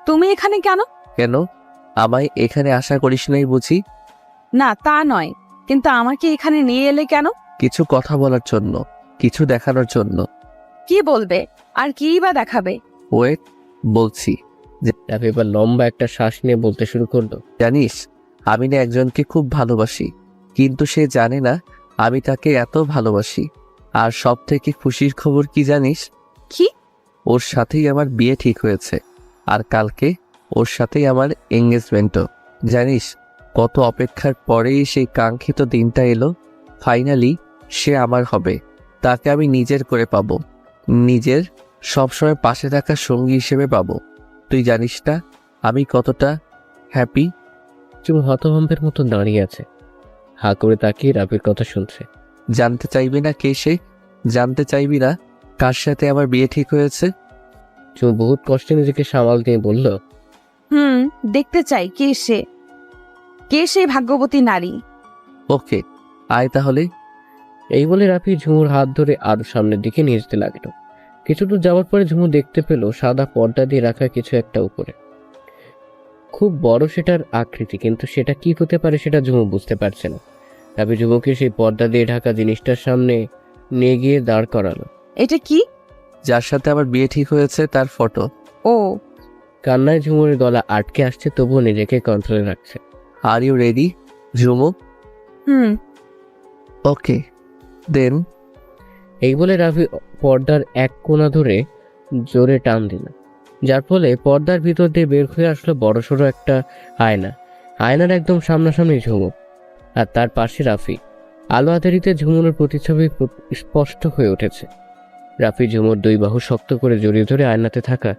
তুমি এখানে কেন? কেন? আমায় এখানে আশা করিস নাই বুঝি? না তা নয়, কিন্তু আমাকে এখানে নিয়ে এলে কেন? কিছু কথা বলার জন্য, কিছু দেখানোর জন্য। কি বলবে আর কি বা দেখাবে? ওয়েট, বলছি। রাফি এবার লম্বা একটা শ্বাস নিয়ে বলতে শুরু করলো, জানিস আমি না একজনকে খুব ভালোবাসি, কিন্তু সে জানে না আমি তাকে এত ভালোবাসি। আর সব থেকে খুশির খবর কি জানিস? কি? ওর সাথেই আমার বিয়ে ঠিক হয়েছে। আর কালকে ওর সাথেই আমার এঙ্গেজমেন্টও। জানিস কত অপেক্ষার পরেই সেই কাঙ্ক্ষিত দিনটা এলো। ফাইনালি সে আমার হবে। তাকে আমি নিজের করে পাবো, নিজের সবসময় পাশে থাকা সঙ্গী হিসেবে পাবো। তুই জানিস না আমি কতটা হ্যাপি। ঝুমু হতভম্বের মতো দাঁড়িয়ে আছে, হা করে তাকিয়ে রাফির কথা শুনছে। জানতে চাইবি না কে সে? জানতে চাইবি না কার সাথে আমার বিয়ে ঠিক হয়েছে? ঝুমু বহুত কষ্টে নিজেকে সামাল দিয়ে বলল, দেখতে চাই কে সে, কে সেই ভাগ্যবতী নারী। ওকে, আয় তাহলে। এই বলে রাফি ঝুমুর হাত ধরে আরো সামনের দিকে নিয়ে যেতে লাগলো। কিছু দূর যাওয়ার পরে ঝুমু দেখতে পেল সাদা পর্দা দিয়ে রাখা কিছু একটা উপরে। খুব বড় সেটার আকৃতি, কিন্তু সেটা কি হতে পারে সেটা ঝুমু বুঝতে পারছে না। রাফি ঝুমুকে সেই পর্দা দিয়ে ঢাকা জিনিসটার সামনে নিয়ে গিয়ে দাঁড় করালো। এটা কি? যার সাথে আমার বিয়ে ঠিক হয়েছে তার ফটো। ও। কান্নায় ঝুমুরের গলা আটকে আসছে, তবুও নিজেকে কন্ট্রোলে রাখছে। Are you ready Jhumu? ওকে দেন। এই বলে রাফি পর্দার এক কোণা ধরে জোরে টান দিল, যার ফলে পর্দার ভিতর দিয়ে বের হয়ে আসলো বড়সড় একটা আয়না। আয়নার একদম সামনাসামনি ঝুমু, আর তার পাশে রাফি। আলো আধারিতে ঝুমুরের প্রতিচ্ছবি স্পষ্ট হয়ে উঠেছে। রাফি ঝুমুর দুই বাহু শক্ত করে জড়িয়ে ধরে আয়নাতে থাকা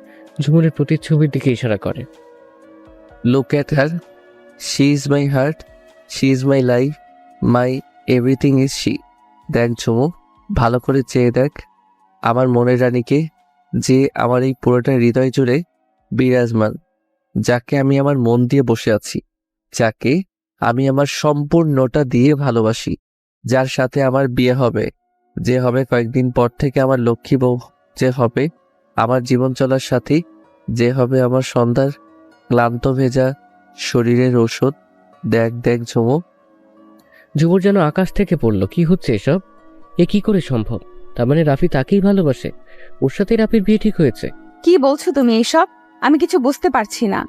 ঝুমুরের প্রতিচ্ছবির দিকে ইশারা করে। Look at her, she is my heart, she is my life, my everything is she. দেখ ঝুমু, ভালো করে চেয়ে দেখ আমার মনের রানীকে, যে আমার এই পুরোটা হৃদয় জুড়ে বিরাজমান, যাকে আমি আমার মন দিয়ে বসে আছি, যাকে আমি আমার সম্পূর্ণটা দিয়ে ভালোবাসি, যার সাথে আমার বিয়ে হবে, যে হবে কয়েকদিন পর থেকে আমার লক্ষ্মী বউ, যে হবে আমার জীবন চলার সাথী, যে হবে আমার সন্ধ্যার ক্লান্ত ভেজা শরীরের ওষুধ। দেখ দেখ ঝুমু। ঝুমুর যেন আকাশ থেকে পড়লো। কি হচ্ছে এসব? এ কি করে সম্ভব? তার মানে রাফি তাকেই ভালোবাসে, ওর সাথে রাফির বিয়ে ঠিক হয়েছে। কি বলছো তুমি এইসব? আমি কিছু বুঝতে পারছি না।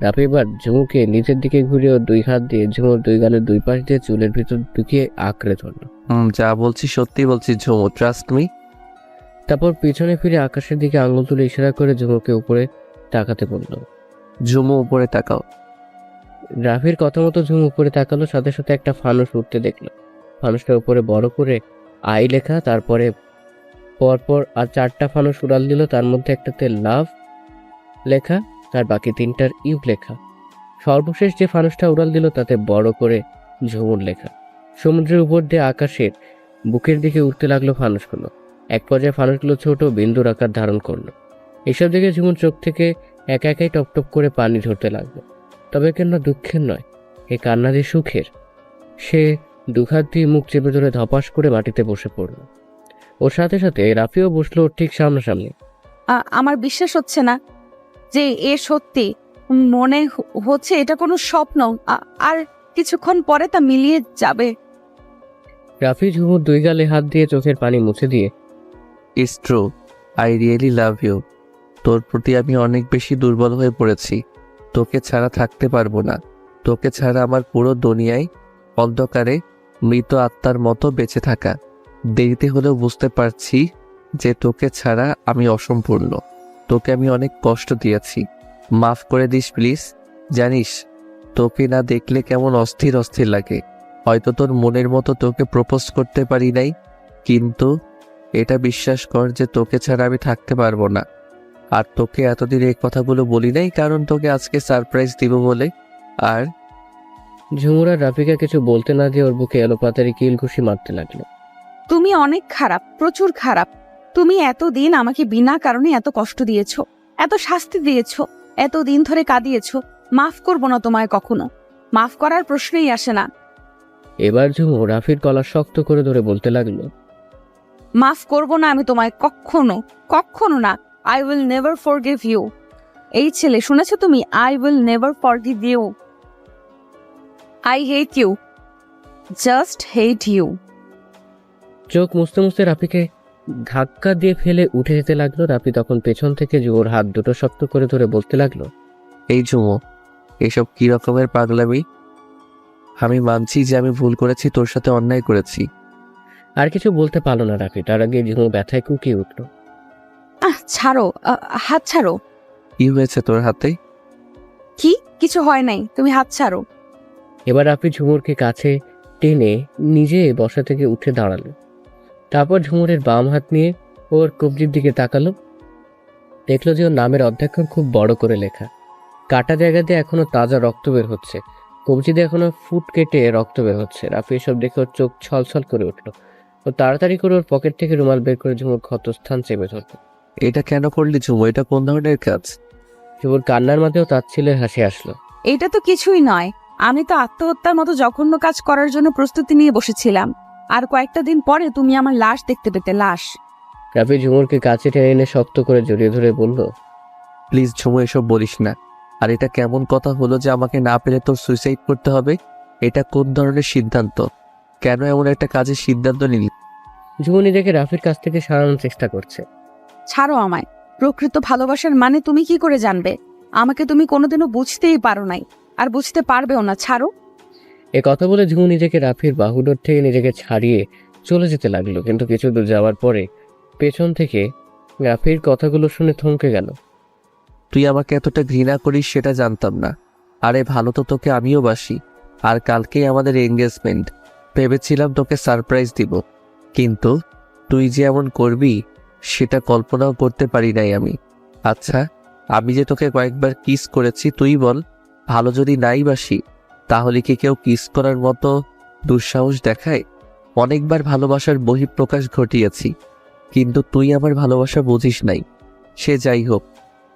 রাফি এবার ঝুমুকে নিজের দিকে ঘুরিয়ে দুই হাত দিয়ে ঝুমুর দুই গালের দুই পাশ দিয়ে চুলের ভিতর ঢুকিয়ে আঁকড়ে ধরল। যা বলছি সত্যি বলছি ঝুমু, ট্রাস্ট মি। তারপর পিছনে ফিরে আকাশের দিকে আঙুল তুলে ইশারা করে ঝুমুকে উপরে তাকাতে বলল। ঝুমু উপরে তাকাও। রাফির কথা মতো ঝুমু উপরে তাকালো, সাথে সাথে একটা ফানুস উঠতে দেখলো। ফানুসটার উপরে বড় করে আই লেখা, তারপরে পরপর আর 4টা ফানুস উড়াল দিল। তার মধ্যে একটাতে লাভ লেখা, তার বাকি 3টার ইউ লেখা। সর্বশেষ যে ফানুসটা উড়াল দিল তাতে বড় করে ঝুমুর লেখা। সমুদ্রের উপর দিয়ে আকাশের বুকের দিকে উঠতে লাগলো ফানুসগুলো। এক পর্যায়ে ফানুসগুলো ছোট বিন্দুর আকার ধারণ করলো। এসব দেখে ঝুমুর চোখ থেকে একা একাই টপ টপ করে পানি ঝরতে লাগলো। তবে কেন দুঃখের নয়, এ কান্না যে সুখের। সে দুহাত দিয়ে মুখ চেপে ধরে ধপাস করে মাটিতে বসে পড়ল। ওর সাথে সাথে রাফিও বসলো ওর ঠিক সামনাসামনি। আমার বিশ্বাস হচ্ছে না যে এ সত্যি। মনে হচ্ছে এটা কোনো স্বপ্ন, আর কিছুক্ষণ পরে তা মিলিয়ে যাবে। রাফি ঝুমুর দুই গালে হাত দিয়ে চোখের পানি মুছে দিয়ে, it's true, I really love you. তোর প্রতি আমি অনেক বেশি দুর্বল হয়ে পড়েছি, তোকে ছাড়া থাকতে পারবো না। তোকে ছাড়া আমার পুরো দুনিয়ায় অন্ধকারে মৃত আত্মার মতো বেঁচে থাকা। দেরিতে হলেও বুঝতে পারছি যে তোকে ছাড়া আমি অসম্পূর্ণ। তোকে আমি অনেক কষ্ট দিয়েছি, মাফ করে দিস প্লিজ। জানিস তোকে না দেখলে কেমন অস্থির অস্থির লাগে। হয়তো তোর মনের মতো তোকে প্রপোজ করতে পারি নাই, কিন্তু এটা বিশ্বাস কর যে তোকে ছাড়া আমি থাকতে পারবো না। আর তোকে এতদিন এই কথাগুলো বলি নাই কারণ তোকে আজকে সারপ্রাইজ দিব বলে। আর ঝুমুর আর রাফিকা কিছু বলতে না দিয়ে ওর বুকে এলোপাতারি কিল ঘুষি মারতে লাগলো। তুমি অনেক খারাপ, প্রচুর খারাপ। তুমি এতদিন আমাকে বিনা কারণে এত কষ্ট দিয়েছো, এত শাস্তি দিয়েছো, এতদিন ধরে কাঁদিয়েছো। মাফ করবো না তোমায় কখনো, মাফ করার প্রশ্নই আসে না। এবার ঝুমু রাফির গলা শক্ত করে ধরে বলতে লাগলো, মাফ করবো না আমি তোমায় কখনো, কখনো না। I will never forgive you. এই ছেলে, শুনেছো তুমি? I will never forgive you. I hate you, just hate you. চোখ মুছতে মুছতে রাফিকে ধাক্কা দিয়ে ফেলে উঠে যেতে লাগলো। রাফি তখন পেছন থেকে ঝুমুর হাত দুটো শক্ত করে ধরে বলতে লাগলো, এই ঝুমু, এসব কি রকমের পাগলামি? আমি মানছি যে আমি ভুল করেছি, তোর সাথে অন্যায় করেছি। আর কিছু বলতে পারলো না রাফি, তার আগে ঝুমু ব্যথায় কুকিয়ে উঠলো। ছাড়ো, হাত ছাড়ো। কি হয়েছে তোর হাতে? কি? কিছু হয় নাই, তুমি হাত ছাড়ো। এবার রাফি ঝুমুরকে কাছে টেনে নিজে বসা থেকে উঠে দাঁড়ালো। তারপর ঝুমুরের বাম হাত নিয়ে ওর কবজির দিকে তাকালো। দেখলো যে ওর নামের অধ্যক্ষর খুব বড় করে লেখা। কাটা জায়গা দিয়ে এখনো তাজা রক্ত বের হচ্ছে। কবজিতে এখনো ফুট কেটে রক্ত বের হচ্ছে। রাফি এসব দেখে ওর চোখ ছলছল করে উঠলো। ও তাড়াতাড়ি করে ওর পকেট থেকে রুমাল বের করে ঝুমুর ক্ষতস্থান চেপে ধরল। এটা কেন করলি ঝুমু? এটা কোন ধরনের কাজ? ঝুমুর কান্নার মাঝেও তাচ্ছিলের হাসি আসলো। এটা তো কিছুই নয়, আমি তো আত্মহত্যার মতো জঘন্য কাজ করার জন্য প্রস্তুতি নিয়ে বসেছিলাম। আর কয়েকটা দিন পরে তুমি আমার লাশ দেখতে পেতে, লাশ। রাফি ঝুমুরকে কাছে টেনে এনে শক্ত করে জড়িয়ে ধরে বলল, প্লিজ ঝুমু, এসব বলিস না। আর এটা কেমন কথা হলো যে আমাকে না পেলে তোর সুইসাইড করতে হবে? এটা কোন ধরনের সিদ্ধান্ত? কেন এমন একটা কাজের সিদ্ধান্ত নিলি? ঝুমু নিজেকে রাফির কাছ থেকে সরানোর চেষ্টা করছে। ছাড়ো আমায়। প্রকৃত ভালোবাসার মানে তুমি কি করে জানবে? আমাকে তুমি কোনোদিনও বুঝতেই পারো নাই, আর বুঝতে পারবেও না। ছাড়ো। এ কথা বলে ঝুমু নিজেকে রাফির বাহুডোর থেকে নিজেকে ছাড়িয়ে চলে যেতে লাগলো। কিন্তু কিছু দূর যাওয়ার পরে পেছন থেকে রাফির কথাগুলো শুনে থমকে গেল। তুই আমাকে এতটা ঘৃণা করিস সেটা জানতাম না। আরে ভালো তো তোকে আমিও বাসি। আর কালকেই আমাদের এঙ্গেজমেন্ট। ভেবেছিলাম তোকে সারপ্রাইজ দিব, কিন্তু তুই যে এমন করবি সেটা কল্পনাও করতে পারি নাই আমি। আচ্ছা, আমি যে তোকে কয়েকবার কিস করেছি, তুই বল, ভালো যদি নাই বাসি তাহলে কি কেউ কিস করার মতো দুঃসাহস দেখায়? অনেকবার ভালোবাসার বহিঃপ্রকাশ ঘটিয়েছি, কিন্তু তুই আমার ভালোবাসা বুঝিস নাই। সে যাই হোক,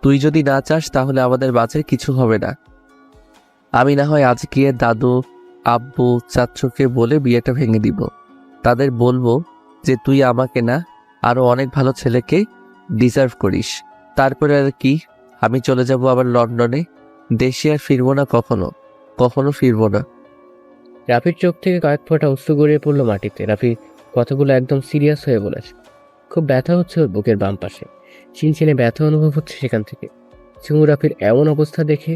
তুই যদি না চাস তাহলে আমাদের বাঁচার কিছু হবে না। আমি না হয় আজ গিয়ে দাদু, আব্বু, চাচ্চুকে বলে বিয়েটা ভেঙে দিব। তাদের বলবো যে তুই আমাকে না, আরো অনেক ভালো ছেলেকে ডিজার্ভ করিস। তারপরে আর কি, আমি চলে যাব আবার লন্ডনে। দেশে আর ফিরবো না, কখনো ফিরবো না। রাফির চোখ থেকে কয়েক ফোঁটা অশ্রু গড়িয়ে পড়লো মাটিতে। রাফি কথাগুলো একদম সিরিয়াস হয়ে বলেছে। খুব ব্যথা হচ্ছে ওর বুকের বাম পাশে, চিনচিনে ব্যথা অনুভব হচ্ছে সেখান থেকে। ঝুমু রাফির এমন অবস্থা দেখে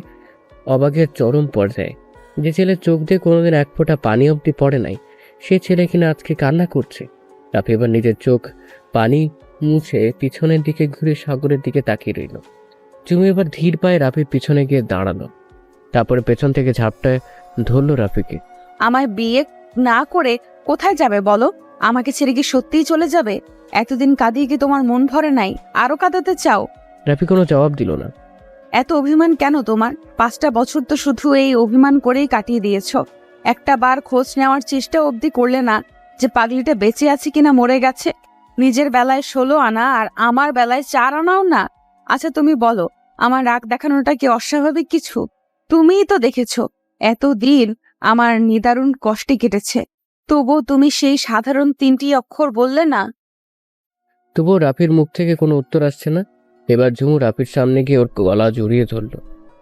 অবাকের চরম পর্যায়ে। যে ছেলের চোখ দিয়ে কোনোদিন এক ফোঁটা পানি অবধি পড়ে নাই, সে ছেলে কিনা আজকে কান্না করছে। রাফি এবার নিজের চোখ পানি মুছে পিছনের দিকে ঘুরে সাগরের দিকে তাকিয়ে রইল। ঝুমু এবার ধীর পায়ে রাফির পিছনে গিয়ে দাঁড়ালো। তারপরে পেছন থেকে ঝাপটায় ধরল রাফিকে। আমায় বিয়ে না করে কোথায় যাবে বলো? আমাকে ছেড়ে কি সত্যিই চলে যাবে? এতদিন কাঁদিয়ে কি তোমার মন ভরে নাই? আরো কাঁদাতে চাও? রাফি কোনো জবাব দিল না। এত অভিমান কেন তোমার? 5টা বছর তো শুধু এই অভিমান করেই কাটিয়ে দিয়েছ। একটা বার খোঁজ নেওয়ার চেষ্টা অবধি করলে না যে পাগলিটা বেঁচে আছে কিনা মরে গেছে। নিজের বেলায় 16 আনা আর আমার বেলায় 4 আনাও না। আচ্ছা তুমি বলো, আমার রাগ দেখানোটা কি অস্বাভাবিক কিছু? তুমিই তো দেখেছো এতদিন আমার নিদারুণ কষ্টে কেটেছে, তবুও তুমি সেই সাধারণ 3টি অক্ষর বললে না। তবুও রাফির মুখ থেকে কোনো উত্তর আসছে না। এবার ঝুমু রাফির সামনে গিয়ে ওর গলা জড়িয়ে ধরল।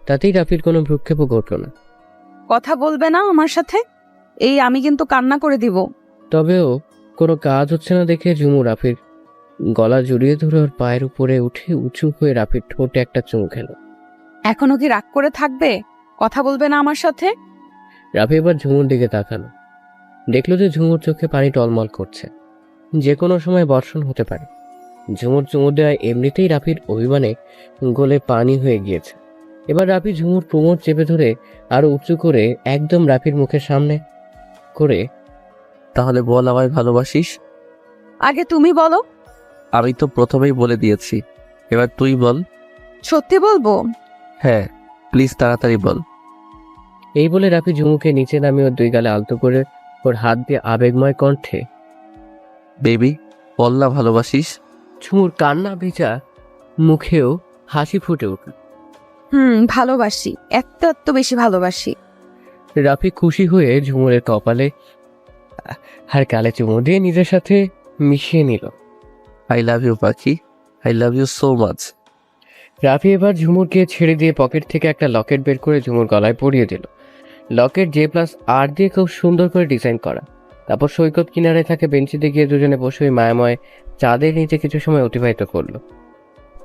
তাতেই রাফির কোনো ভ্রুক্ষেপও ঘটল না। কথা বলবে না আমার সাথে? এই আমি কিন্তু কান্না করে দিব। তবেও কোনো কাজ হচ্ছে না দেখে ঝুমু রাফির গলা জড়িয়ে ধরে ওর পায়ের উপরে উঠে উঁচু হয়ে রাফির ঠোঁটে একটা চুমু খেল। এখনো কি রাগ করে থাকবে? কথা বলবে না আমার সাথে? রাফি এবার ঝুমুর দিকে তাকালো। দেখলো যে ঝুমুর চোখে পানি টলমল করছে। যে কোনো সময় বর্ষণ হতে পারে। ঝুমুর চুমু দেওয়ায় এমনিতেই রাফির অভিমানে গলে পানি হয়ে গিয়েছে। এবার রাফি ঝুমুর কোমর চেপে ধরে আরো উঁচু করে একদম রাফির মুখের সামনে করে, তাহলে বল, আমায় ভালোবাসিস? আগে তুমি বলো। আমি তো প্রথমেই বলে দিয়েছি, এবার তুই বল। সত্যি বলবো? হ্যাঁ, প্লিজ তাড়াতাড়ি বল। এই বলে রাফি ঝুমুকে নিচে নামিয়ে ওর 2 গালে আলতো করে ওর হাত দিয়ে আবেগময় কণ্ঠে, বেবি বল না ভালোবাসিস। ঝুমুর কান্না ভেজা মুখেও হাসি ফুটে উঠল। ভালোবাসি, এত বেশি ভালোবাসি। রাফি খুশি হয়ে ঝুমুরের কপালে আর গালে চুমু দিয়ে নিজের সাথে মিশিয়ে নিল। আই লাভ ইউ পাখি, I love you so much. Rafi এবার ঝুমুরকে ছেড়ে দিয়ে পকেট থেকে একটা লকেট বের করে ঝুমুর গলায় পরিয়ে দিল। লকেট J+R দিয়ে খুব সুন্দর করে ডিজাইন করা। তারপর সৈকত কিনারে থাকে বেঞ্চিতে গিয়ে দুজনে বসে মায়াময় চাঁদের নিচে কিছু সময় অতিবাহিত করলো।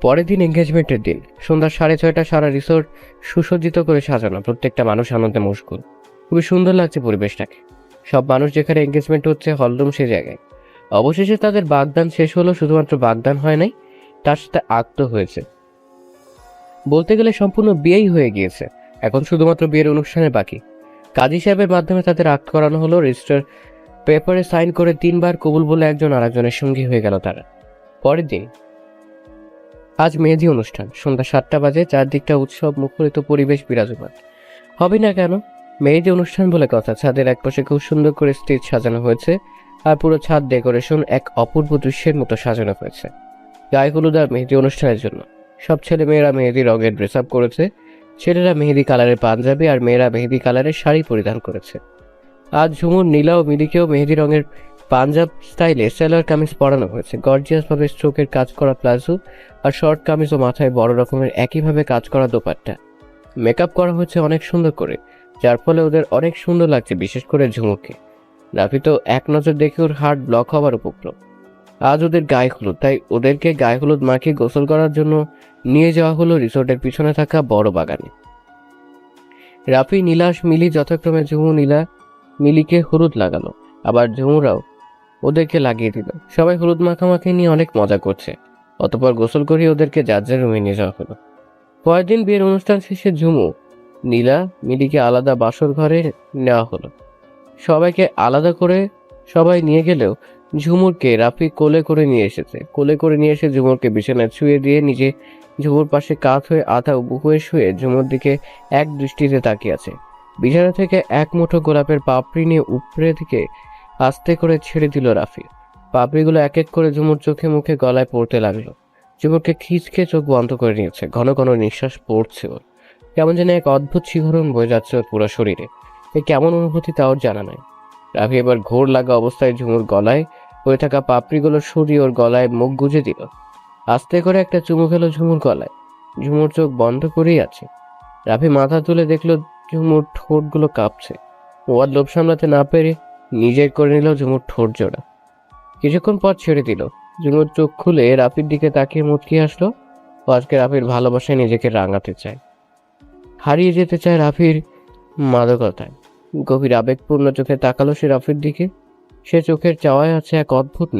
পরের দিন এঙ্গেজমেন্টের দিন। সন্ধ্যা 6:30 সারা রিসোর্ট সুসজ্জিত করে সাজানো। প্রত্যেকটা মানুষ আনন্দে মশগুল। খুবই সুন্দর লাগছে পরিবেশটাকে। সব মানুষ যেখানে এঙ্গেজমেন্ট হচ্ছে হলরুম সে জায়গায়। অবশেষে তাদের বাগদান শেষ হলো। শুধুমাত্র বাগদান হয় নাই, তার সাথে আক্ত হয়েছে। বলতে গেলে সম্পূর্ণ বিয়েই হয়ে গিয়েছে। এখন শুধুমাত্র বিয়ের অনুষ্ঠানের বাকি। কাজী সাহেবের মাধ্যমে তাদের আক্ত করানো হলো। রেজিস্টার পেপারে সাইন করে 3 বার কবুল বলে একজন আরেকজনের সঙ্গী হয়ে গেল তারা। পরের দিন আজ মেহেদি অনুষ্ঠান। সন্ধ্যা 7টা বাজে। চারদিকটা উৎসব মুখরিত পরিবেশ বিরাজমান। হবে না কেন? মেহেদি অনুষ্ঠান বলে কথা, ছাদের একপাশে খুব সুন্দর করে স্টেজ সাজানো হয়েছে আর পুরো ছাদ ডেকোরেশন এক অপূর্ব দৃশ্যের মতো সাজানো হয়েছে গায়ে হলুদ আর মেহেদি অনুষ্ঠানের জন্য। সব ছেলে মেয়েরা মেহেদি রঙের ড্রেস আপ করেছে। ছেলেরা মেহেদি কালারের পাঞ্জাবি আর মেয়েরা মেহেদি কালারের শাড়ি পরিধান করেছে। আজ ঝুমুর, নীলা ও মিলিকেও মেহেদি রঙের পাঞ্জাব স্টাইলে সেলার কামিজ পরানো হয়েছে। গর্জিয়াস ভাবে স্ট্রোকের কাজ করা প্লাজো আর শর্ট কামিজ ও মাথায় বড় রকমের একইভাবে কাজ করা দোপাট্টা। মেকআপ করা হচ্ছে অনেক সুন্দর করে, যার ফলে ওদের অনেক সুন্দর লাগছে, বিশেষ করে ঝুমুরকে। রাফি তো এক নজর দেখে ওর হার্ট ব্লক হওয়ার উপক্রম। আজ ওদের গায়ে হলুদ, তাই ওদেরকে গায়ে হলুদ মাখিয়ে গোসল করার জন্য নিয়ে যাওয়া হলো রিসোর্টের পিছনে থাকা বড় বাগানে। রাফি, নীলাশ, মিলি যথাক্রমে ঝুমু, নীলা, মিলিকে হলুদ লাগালো, আবার ঝুমুরাও ওদেরকে লাগিয়ে দিল। সবাই হলুদ মাখামাখি নিয়ে অনেক মজা করছে। অতঃপর গোসল করিয়ে ওদেরকে যার যার রুমে নিয়ে যাওয়া হলো। পরের দিন বিয়ের অনুষ্ঠান শেষে ঝুমু, নীলা, মিলিকে আলাদা বাসর ঘরে নেওয়া হলো। সবাইকে আলাদা করে সবাই নিয়ে গেলেও ঝুমুরকে রাফি কোলে করে নিয়ে এসেছে। কোলে করে নিয়ে এসে ঝুমুরকে বিছানায় শুয়ে দিয়ে নিজে ঝুমুর পাশে কাত হয়ে আধা উবু হয়ে শুয়ে ঝুমুর দিকে এক দৃষ্টিতে তাকিয়ে আছে। বিছানা থেকে এক মুঠো গোলাপের পাপড়ি নিয়ে উপরে দিকে আস্তে করে ছেড়ে দিল রাফি। পাপড়িগুলো এক এক করে ঝুমুর চোখে মুখে গলায় পড়তে লাগলো। ঝুমুরকে খিচকে চোখ বন্ধ করে নিয়েছে। ঘন ঘন নিঃশ্বাস পড়ছে ওর। কেমন যেন এক অদ্ভুত শিহরণ বয়ে যাচ্ছে ওর পুরো শরীরে। এই কেমন অনুভূতি তা ওর জানা নাই। রাফি এবার ঘোর লাগা অবস্থায় ঝুমুর গলায় হয়ে থাকা পাপড়িগুলো সরিয়ে ওর গলায় মুখ গুজে দিল। আস্তে করে একটা চুমু খেলো ঝুমুর গলায়। ঝুমুর চোখ বন্ধ করেই আছে। রাফি মাথা তুলে দেখলো ঝুমুর ঠোঁটগুলো কাঁপছে। ও আর লোভ সামলাতে না পেরে নিজের করে নিল ঝুমুর ঠোঁট জোড়া। কিছুক্ষণ পর ছেড়ে দিল। ঝুমুর চোখ খুলে রাফির দিকে তাকিয়ে মুচকি হাসলো। ও আজকে রাফির ভালোবাসায় নিজেকে রাঙাতে চায়, হারিয়ে যেতে চায় রাফির মাদকতায়। গভীর আবেগপূর্ণ চোখে তাকালো সে রাফির দিকে। সে চোখের চাওয়ায় আছে এক অদ্ভুত